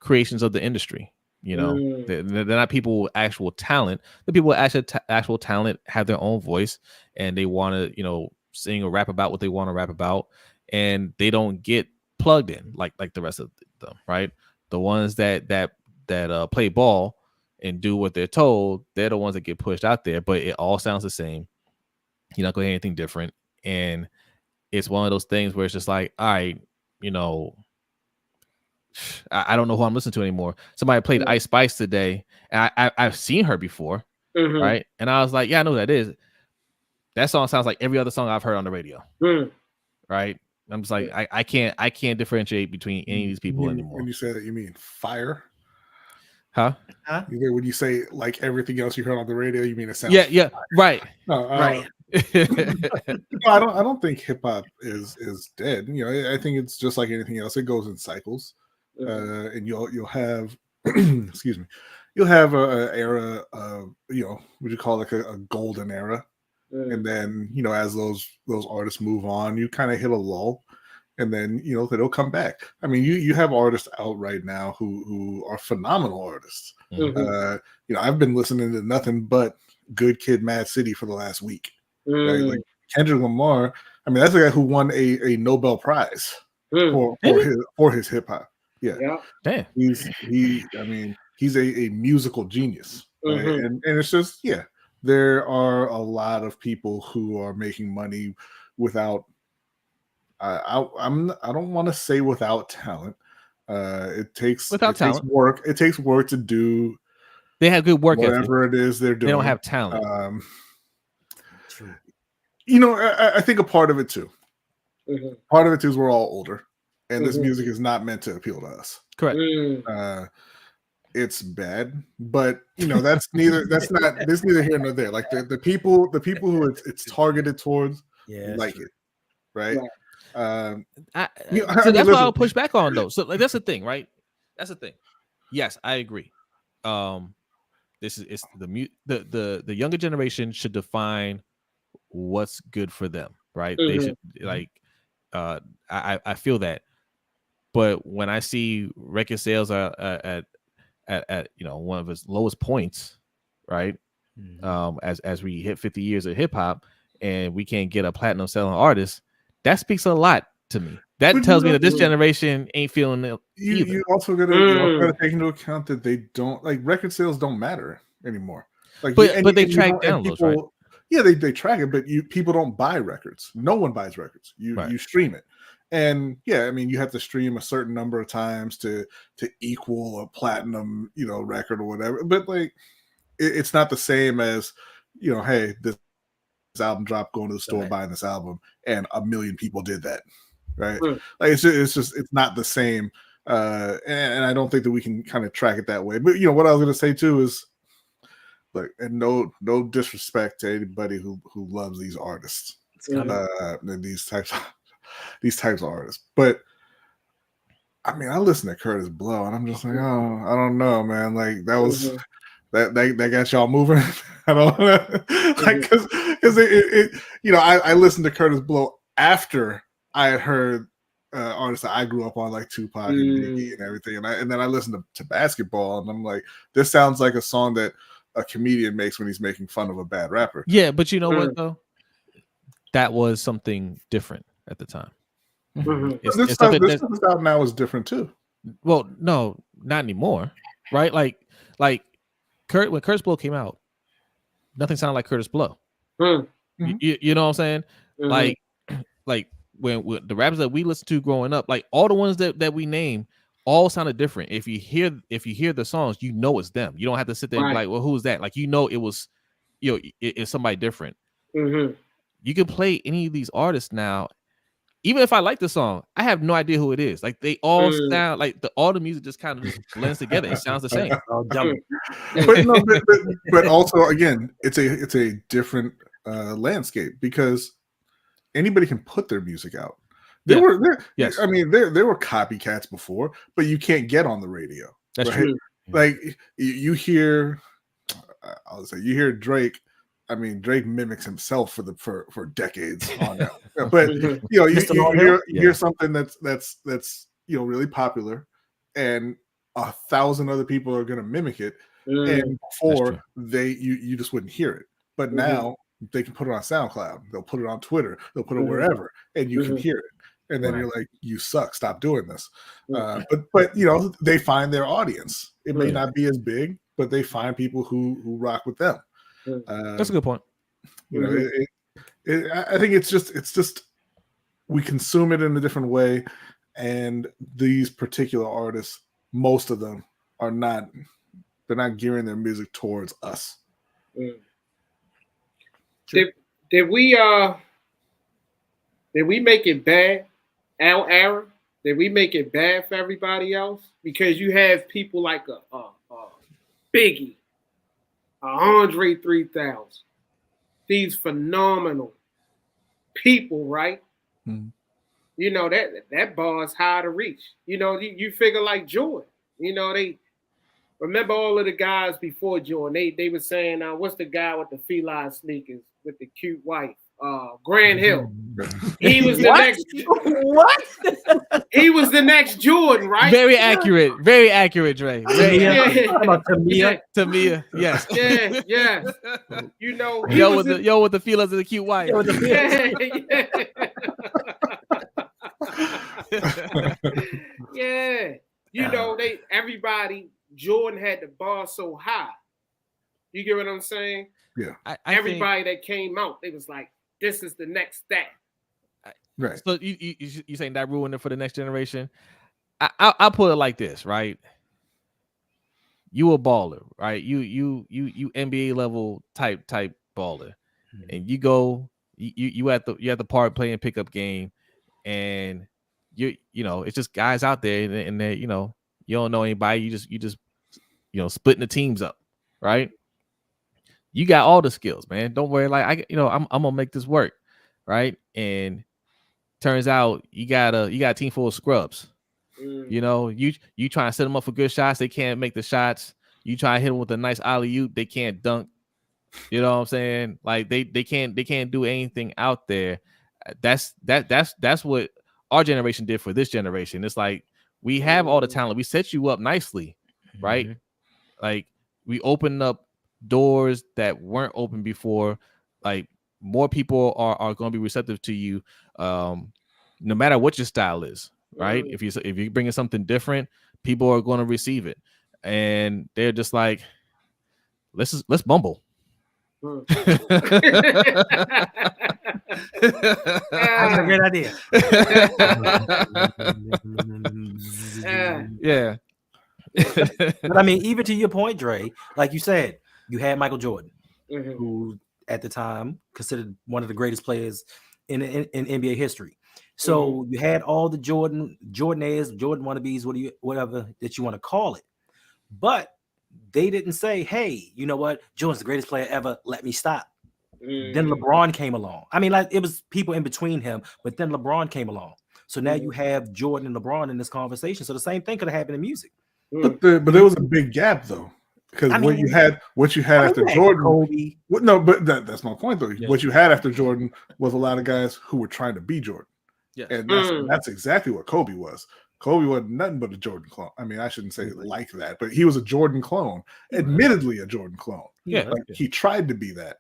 creations of the industry. They're not people with actual talent. The people with actual talent have their own voice, and they want to sing or rap about what they want to rap about, and they don't get plugged in like the rest of them, right? The ones that play ball and do what they're told, they're the ones that get pushed out there, but it all sounds the same. You're not going to hear anything different. And it's one of those things where it's just like, all right, I don't know who I'm listening to anymore. Somebody played Ice Spice today, and I've seen her before, right? And I was like, yeah, I know who that is. That song sounds like every other song I've heard on the radio, right? I'm just like, I can't differentiate between any of these people anymore. When you say that, you mean Fire? Huh? When you say like everything else you heard on the radio, you mean it sounds Yeah, right. No, Right. no, I don't think hip hop is dead. I think it's just like anything else. It goes in cycles, and you'll have excuse me, you'll have a era of what you call like a golden era, and then as those artists move on, you kind of hit a lull, and then they'll come back. I mean, you have artists out right now who are phenomenal artists. I've been listening to nothing but Good Kid, Mad City for the last week. Right? Like Kendrick Lamar, I mean, that's the guy who won a Nobel Prize for his hip hop. Yeah. Damn. He's a musical genius. Right? And it's just, there are a lot of people who are making money without I don't want to say without talent. It takes work. It takes work to do. They have good work whatever ethic. It is they're doing. They don't have talent. I think a part of it too. Part of it too is we're all older, and this music is not meant to appeal to us. Correct. It's bad, but that's neither here nor there. Like the people who it's targeted towards like it, right? So that's what I'll push back on though. So like that's the thing, right? That's the thing. Yes, I agree. This is the younger generation should define what's good for them, right? They should I feel that. But when I see record sales are at one of its lowest points, right? As we hit 50 years of hip hop and we can't get a platinum selling artist, that speaks a lot to me. That tells me that this generation ain't feeling it either. You also gotta take into account that they don't like record sales don't matter anymore. Like, but they track downloads, right? Yeah, they track it, but people don't buy records. No one buys records. You stream it. And I mean, you have to stream a certain number of times to equal a platinum, record or whatever. But like, it's not the same as, hey, this album dropped, going to the store, buying this album, and 1 million people did that, right? Like, it's not the same. And I don't think that we can kind of track it that way. But what I was going to say too is, look, and no disrespect to anybody who loves these artists, and these types of artists. But I mean, I listen to Curtis Blow, and I'm just like, oh, I don't know, man. Like that was that got y'all moving. I don't know, like because I listened to Curtis Blow after I had heard artists that I grew up on, like Tupac and Biggie and everything, and then I listened to Basketball, and I'm like, this sounds like a song that a comedian makes when he's making fun of a bad rapper. Yeah, but you know what though? That was something different at the time. This stuff out now is different too. Well, no, not anymore, right? Like when Curtis Blow came out, nothing sounded like Curtis Blow. You know what I'm saying? Like when the rappers that we listened to growing up, like all the ones that we named, all sounded different. If you hear the songs, it's them. You don't have to sit there and be like, well, who's that? Like it was, it's somebody different. You can play any of these artists now. Even if I like the song, I have no idea who it is. Like they all sound like all the music just kind of just blends together. It sounds the same. but also again, it's a different landscape because anybody can put their music out. There were copycats before, but you can't get on the radio. That's true. Like you hear Drake. I mean, Drake mimics himself for decades on that. But you hear something that's really popular, and 1,000 other people are going to mimic it, and before you just wouldn't hear it. But now they can put it on SoundCloud, they'll put it on Twitter, they'll put it wherever, and you can hear it. And then you're like, you suck, stop doing this. But they find their audience. It may not be as big, but they find people who rock with them. That's a good point. I think it's just we consume it in a different way, and these particular artists, most of them they're not gearing their music towards us. Did we make it bad, our era? Did we make it bad for everybody else? Because you have people like Biggie, Andre 3000. These phenomenal people, right? Mm-hmm. You know, that bar is high to reach. You know, you figure like Jordan. You know, they remember all of the guys before Jordan. They were saying, what's the guy with the feline sneakers with the cute wife? Grant Hill. He was the next. What? He was the next Jordan, right? Very accurate, Dre. Tamia, yes. Yeah. You know, with the feelers of the cute wife. Yeah. You know, everybody, Jordan had the bar so high. You get what I'm saying? Yeah. Everybody that came out, they was like, this is the next step. Right. So you saying that ruined it for the next generation? I'll put it like this, right? You a baller, right? You NBA level type baller, and you go you at the park playing pickup game, and you know it's just guys out there, and they you know you don't know anybody. You just splitting the teams up, right? You got all the skills, man. Don't worry. Like I'm gonna make this work, right? And turns out you got a team full of scrubs. You know, you try to set them up for good shots, they can't make the shots. You try to hit them with a nice alley-oop, they can't dunk. You know what I'm saying? Like they can't do anything out there. That's what our generation did for this generation. It's like we have all the talent, we set you up nicely, right? Mm-hmm. Like we opened up doors that weren't open before. Like more people are going to be receptive to you, no matter what your style is, right? If you bring in something different, people are going to receive it, and they're just like, let's bumble. That's a great idea. Yeah. But I mean, even to your point, Dre, like you said, you had Michael Jordan, who at the time considered one of the greatest players in NBA history. So you had all the Jordan-airs, Jordan wannabes, whatever that you want to call it. But they didn't say, hey, you know what? Jordan's the greatest player ever. Let me stop. Then LeBron came along. I mean, like it was people in between him, but then LeBron came along. So now you have Jordan and LeBron in this conversation. So the same thing could have happened in music. But there was a big gap though. Because what you had after Jordan, Kobe. But that's my point though. Yeah. What you had after Jordan was a lot of guys who were trying to be Jordan. Yeah. And that's exactly what Kobe was. Kobe wasn't nothing but a Jordan clone. I mean, I shouldn't say like that, but he was a Jordan clone, admittedly a Jordan clone. Yeah. Like, he tried to be that,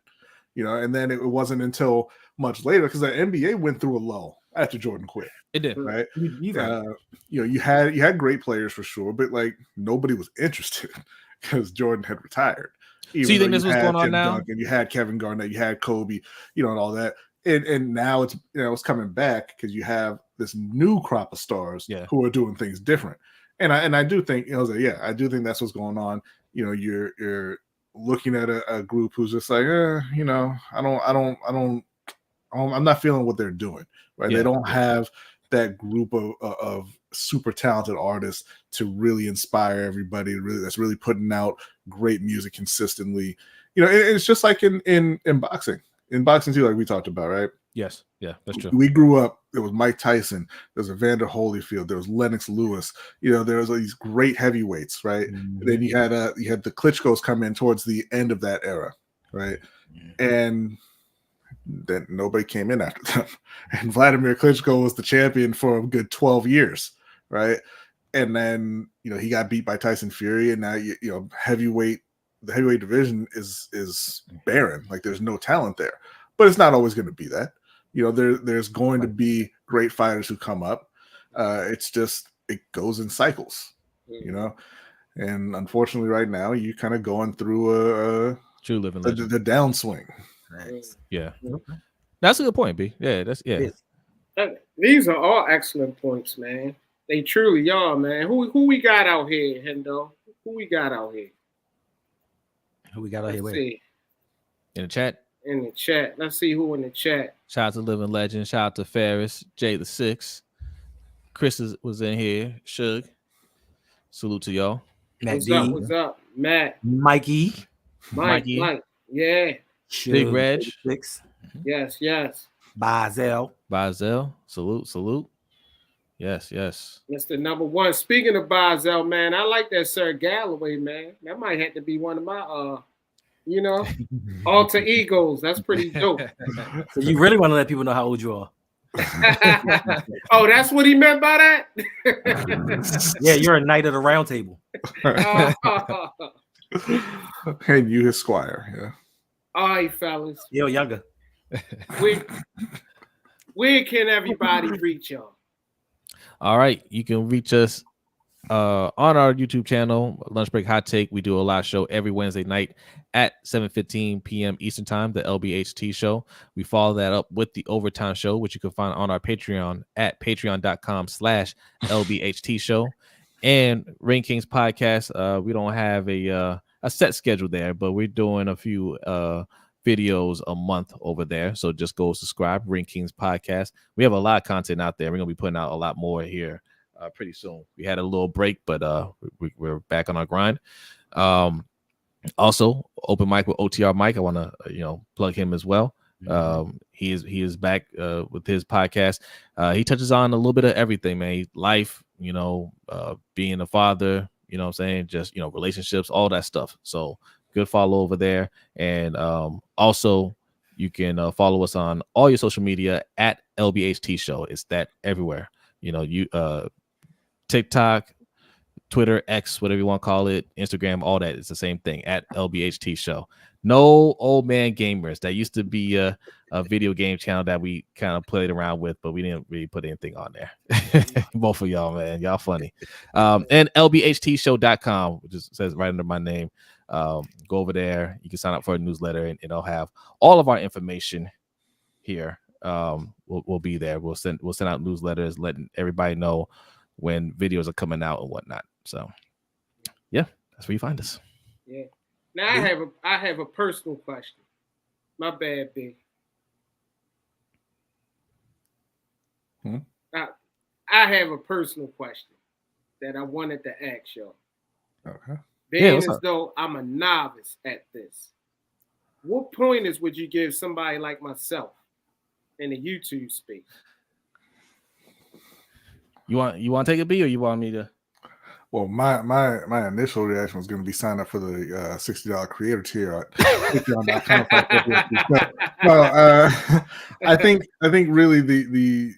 and then it wasn't until much later, because the NBA went through a lull after Jordan quit. It did. Right. You had great players for sure, but like nobody was interested because Jordan had retired. So you think this was going on now? Duncan, you had Kevin Garnett, you had Kobe, and all that. And now it's it's coming back because you have this new crop of stars who are doing things different. And I do think I do think that's what's going on. You're looking at a group who's just like I'm not feeling what they're doing. Right? They don't have that group of super talented artists to really inspire everybody. That's really putting out great music consistently. It's just like in boxing. In boxing too, like we talked about, right? Yes, yeah, that's true. We grew up. There was Mike Tyson. There was Evander Holyfield. There was Lennox Lewis. There was all these great heavyweights, right? Mm-hmm. Then you had the Klitschko's come in towards the end of that era, right? Mm-hmm. And then nobody came in after them. And Vladimir Klitschko was the champion for a good 12 years, right? And then he got beat by Tyson Fury, and now the heavyweight division is barren. Like there's no talent there. But it's not always going to be that. There's going to be great fighters who come up. It's just it goes in cycles, And unfortunately, right now you're kind of going through a true living the downswing. Right. Yeah, that's a good point, B. Yeah, These are all excellent points, man. They truly are, man. Who we got out here, Hendo? Who we got out here? Who we got out here with? In the chat? In the chat. Let's see who in the chat. Shout out to Living Legend. Shout out to Ferris. Jay the Six. Chris was in here. Shug. Salute to y'all. What's up? Matt, Mikey, Mikey. Mike. Yeah. Big Reg. Yes, yes. Bazel. Salute. Yes. Mr. Number One. Speaking of Bazel, man, I like that Sir Galloway, man. That might have to be one of my alter egos. That's pretty dope. So you really want to let people know how old you are? Oh, that's what he meant by that? Yeah, you're a knight of the round table. And you his squire, yeah. All right, fellas. Yo, younger. Where can everybody reach y'all? All right, you can reach us on our YouTube channel, Lunch Break Hot Take. We do a live show every Wednesday night at 7:15 p.m. Eastern Time, the LBHT show. We follow that up with the Overtime show, which you can find on our Patreon at patreon.com/LBHT show. And Ring Kings podcast. We don't have a set schedule there, but we're doing a few videos a month over there. So just go subscribe, Ring Kings podcast. We have a lot of content out there. We're going to be putting out a lot more here pretty soon. We had a little break, but we're back on our grind. Also, open mic with OTR Mike. I want to plug him as well. He is back with his podcast. He touches on a little bit of everything, man. Life, being a father, you know what I'm saying? Just, relationships, all that stuff. So good follow over there. And also you can follow us on all your social media at LBHT show. It's that everywhere, TikTok, Twitter, X, whatever you want to call it, Instagram, all that. It's the same thing at LBHT show. No old man gamers. That used to be a video game channel that we kind of played around with, but we didn't really put anything on there. Both of y'all, man. Y'all funny. And LBHTshow.com, which says right under my name. Go over there. You can sign up for a newsletter, and it'll have all of our information here. We'll be there. We'll send out newsletters, letting everybody know when videos are coming out and whatnot. So yeah, that's where you find us. Yeah. Now I have a personal question. My bad, Big. I have a personal question that I wanted to ask y'all. Okay. Being as though I'm a novice at this, what pointers would you give somebody like myself in the YouTube space? You want to take a B, or you want me to? Well, my initial reaction was going to be sign up for the $60 creator tier at patreon.com. I think really the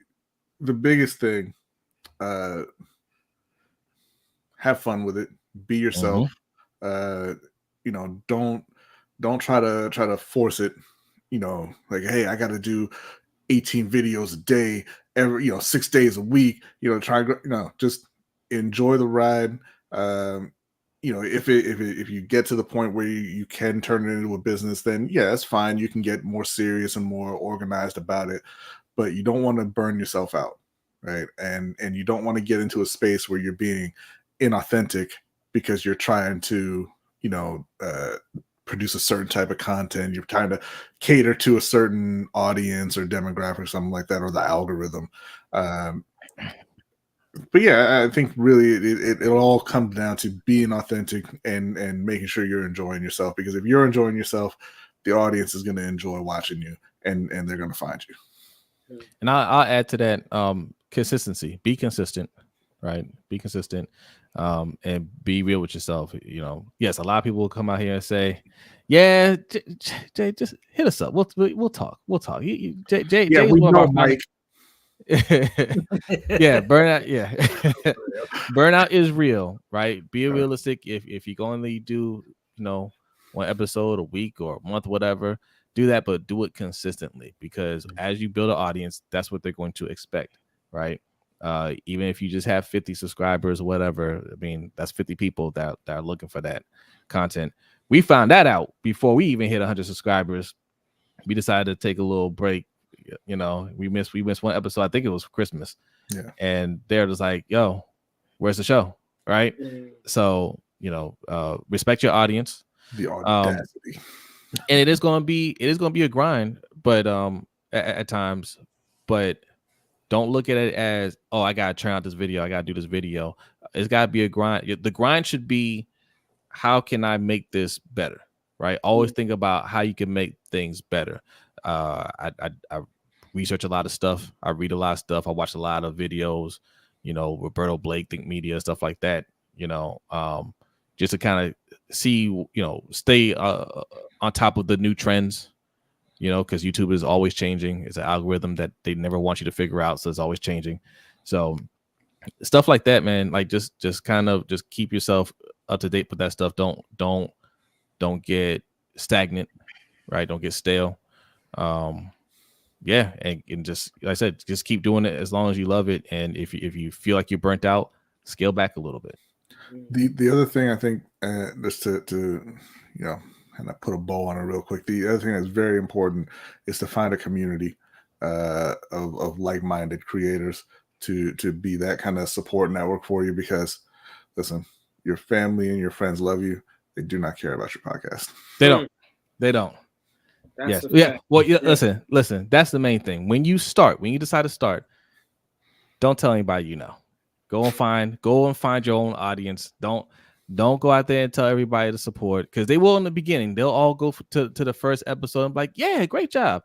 biggest thing, have fun with it, be yourself. Don't try to force it. Like, hey, I got to do 18 videos a day, every 6 days a week. Just enjoy the ride. If you get to the point where you can turn it into a business, then yeah, that's fine. You can get more serious and more organized about it, but you don't want to burn yourself out, right? And you don't want to get into a space where you're being inauthentic because you're trying to produce a certain type of content. You're trying to cater to a certain audience or demographic or something like that, or the algorithm. But yeah, I think really it all comes down to being authentic and making sure you're enjoying yourself, because if you're enjoying yourself, the audience is going to enjoy watching you, and they're going to find you. And I'll add to that, consistency. Be consistent, right? Be consistent, and be real with yourself. Yes, a lot of people will come out here and say, "Yeah, Jay, just hit us up. We'll talk. We'll talk." Jay, yeah, we know, Mike. Yeah, burnout. Yeah, burnout is real, right? Be realistic. If you're going to do, one episode a week or a month, whatever, do that, but do it consistently, because as you build an audience, that's what they're going to expect, right? Even if you just have 50 subscribers or whatever, I mean, that's 50 people that are looking for that content. We found that out before we even hit 100 subscribers. We decided to take a little break. We missed one episode. I think it was Christmas. Yeah. And they're just like, yo, where's the show? Right. So, respect your audience. The audacity. And it is going to be a grind, but at times, but don't look at it as, oh, I got to turn out this video. I got to do this video. It's got to be a grind. The grind should be, how can I make this better? Right. Always think about how you can make things better. I research a lot of stuff. I read a lot of stuff. I watch a lot of videos, Roberto Blake, Think Media, stuff like that, just to kind of see, stay on top of the new trends, because YouTube is always changing. It's an algorithm that they never want you to figure out. So it's always changing. So stuff like that, man, like just kind of just keep yourself up to date with that stuff. Don't get stagnant, right? Don't get stale. Yeah, and just like I said, just keep doing it as long as you love it. And if you feel like you're burnt out, scale back a little bit. The other thing I think, just to and I put a bow on it real quick. The other thing that's very important is to find a community of like-minded creators to be that kind of support network for you. Because listen, your family and your friends love you. They do not care about your podcast. They don't. Yes. Yeah. Well, yeah, listen. That's the main thing. When you decide to start, don't tell anybody Go and find your own audience. Don't go out there and tell everybody to support, because they will in the beginning. They'll all go to the first episode and be like, yeah, great job.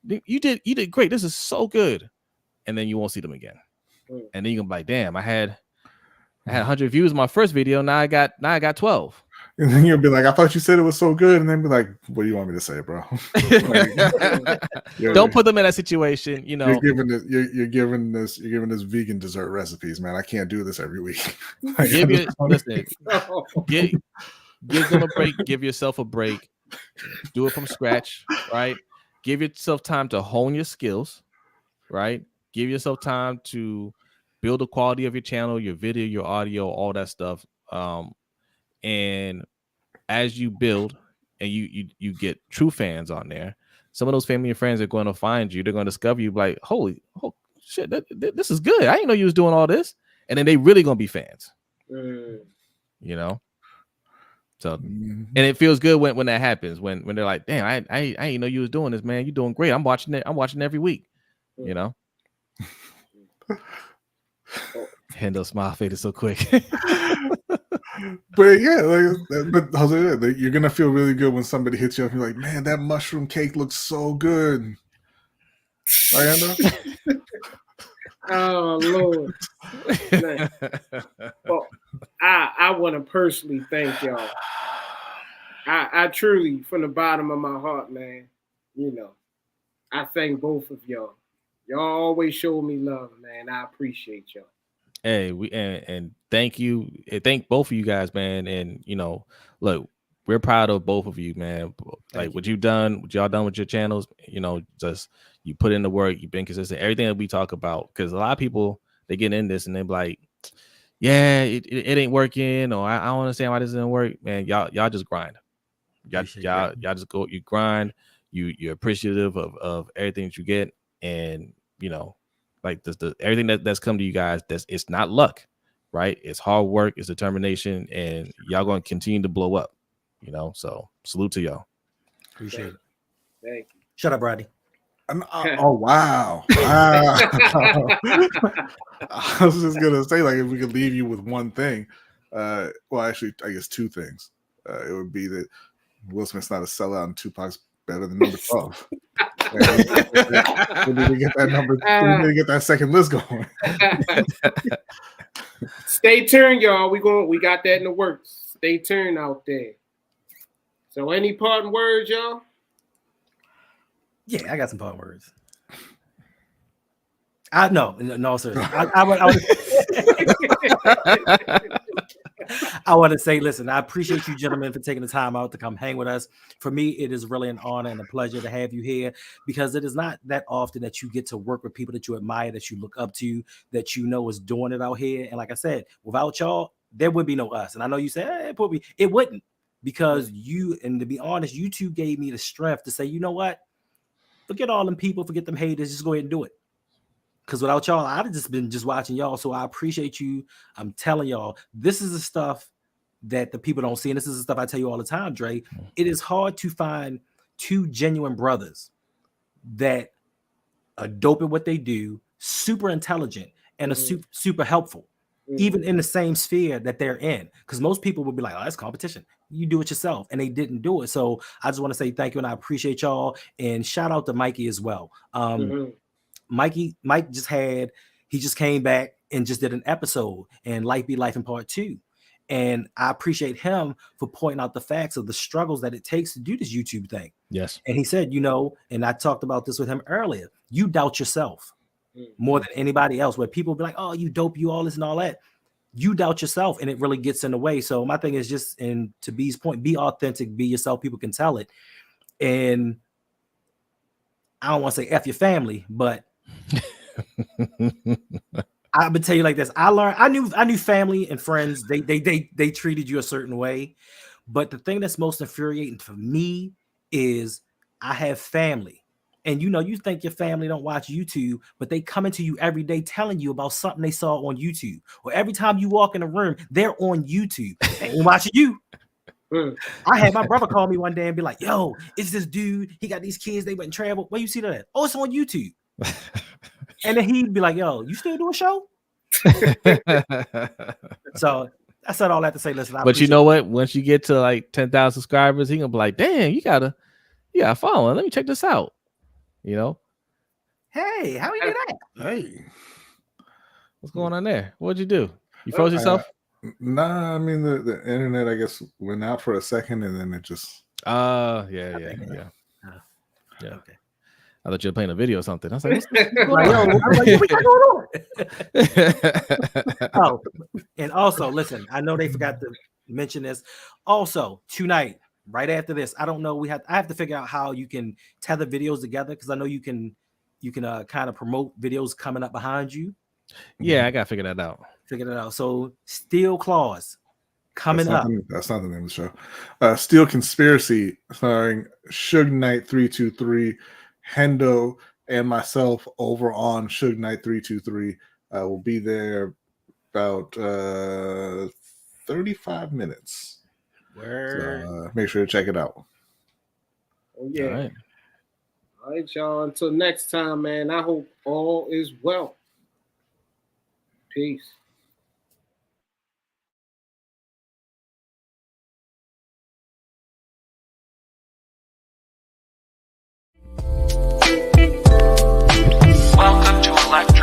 You did great. This is so good. And then you won't see them again. And then you're gonna be like, damn, I had 100 views in my first video. Now I got 12. And then you'll be like, I thought you said it was so good. And then be like, what do you want me to say, bro? Don't put them in that situation. You're giving this vegan dessert recipes, man. I can't do this every week. Give them a break. Give yourself a break. Do it from scratch, right? Give yourself time to hone your skills, right? Give yourself time to build the quality of your channel, your video, your audio, all that stuff. And as you build and you get true fans on there, some of those family and friends are going to find you. They're going to discover you like, holy shit, this is good. I didn't know you was doing all this. And then they really going to be fans, So, and it feels good when that happens, when they're like, damn, I didn't know you was doing this, man. You're doing great. I'm watching it. I'm watching every week, Hendo smile faded so quick. But yeah, but Jose, you're gonna feel really good when somebody hits you up. You're like, man, that mushroom cake looks so good. Oh Lord. Well, I want to personally thank y'all. I truly, from the bottom of my heart, man, I thank both of y'all. Y'all always show me love, man. I appreciate y'all. Hey, and thank you. Thank both of you guys, man. And look, we're proud of both of you, man. Like what y'all done with your channels, just you put in the work, you've been consistent. Everything that we talk about, because a lot of people, they get in this and they're like, yeah, it ain't working, or I don't understand why this doesn't work. Man, y'all just grind. Y'all just go, you grind, you're appreciative of everything that you get, and like everything that's come to you guys, it's not luck, right? It's hard work, it's determination, and y'all going to continue to blow up, So salute to y'all. Appreciate it. Thank you. Shut up, Brodny. Oh wow! I was just gonna say, like, if we could leave you with one thing, well, actually, I guess two things. It would be that Will Smith's not a sellout, and Tupac's better than number 12. We need to get that number. We need to get that second list going. Stay tuned, y'all. We got that in the works. Stay tuned out there. So, any parting words, y'all? Yeah, I got some parting words. No, sir. I want to say, listen, I appreciate you gentlemen for taking the time out to come hang with us. For me, it is really an honor and a pleasure to have you here, because it is not that often that you get to work with people that you admire, that you look up to, that is doing it out here. And like I said, without y'all, there would be no us. And I know you say, it wouldn't, because you, and to be honest, you two gave me the strength to say, you know what? Forget all them people, forget them haters, just go ahead and do it. Because without y'all, I'd have just been watching y'all. So I appreciate you. I'm telling y'all, this is the stuff that the people don't see. And this is the stuff I tell you all the time, Dre. It is hard to find two genuine brothers that are dope at what they do, super intelligent, and are super helpful. even in the same sphere that they're in. Because most people would be like, oh, that's competition. You do it yourself. And they didn't do it. So I just want to say thank you. And I appreciate y'all. And shout out to Mikey as well. Mike just came back and just did an episode and Life Be Life in Part 2. And I appreciate him for pointing out the facts of the struggles that it takes to do this YouTube thing. Yes. And he said, you know, and I talked about this with him earlier, you doubt yourself more than anybody else, where people be like, oh, you dope, you all this and all that. You doubt yourself and it really gets in the way. So my thing is just, and to B's point, be authentic, be yourself. People can tell it. And I don't want to say F your family, but I would tell you like this. I knew family and friends, they treated you a certain way. But the thing that's most infuriating for me is I have family. And you know, you think your family don't watch YouTube, but they coming to you every day telling you about something they saw on YouTube. Or every time you walk in a room, they're on YouTube. They ain't watching you. I had my brother call me one day and be like, yo, it's this dude. He got these kids. They went and traveled. Where you see that at? Oh, it's on YouTube. And then he'd be like, yo, you still do a show? So I said all that to say, listen. But you know what? Once you get to like 10,000 subscribers, he gonna be like, damn, you gotta follow. Let me check this out. You know? Hey, how you do that? Hey, what's going on there? What'd you do? You froze yourself? Nah, I mean the internet, I guess, went out for a second and then it just. Yeah. Okay. I thought you were playing a video or something. I was like, oh, and also, listen, I know they forgot to mention this. Also, tonight, right after this, I don't know. I have to figure out how you can tether videos together because I know you can kind of promote videos coming up behind you. Yeah, I gotta figure that out. So Steel Claws coming up. That's not the name of the show. Steel Conspiracy, starring Suge Knight 323, Hendo, and myself over on Suge Knight 323. Will be there about 35 minutes. So, make sure to check it out. Oh yeah. All right, y'all. Until next time, man. I hope all is well. Peace. Welcome to Electric.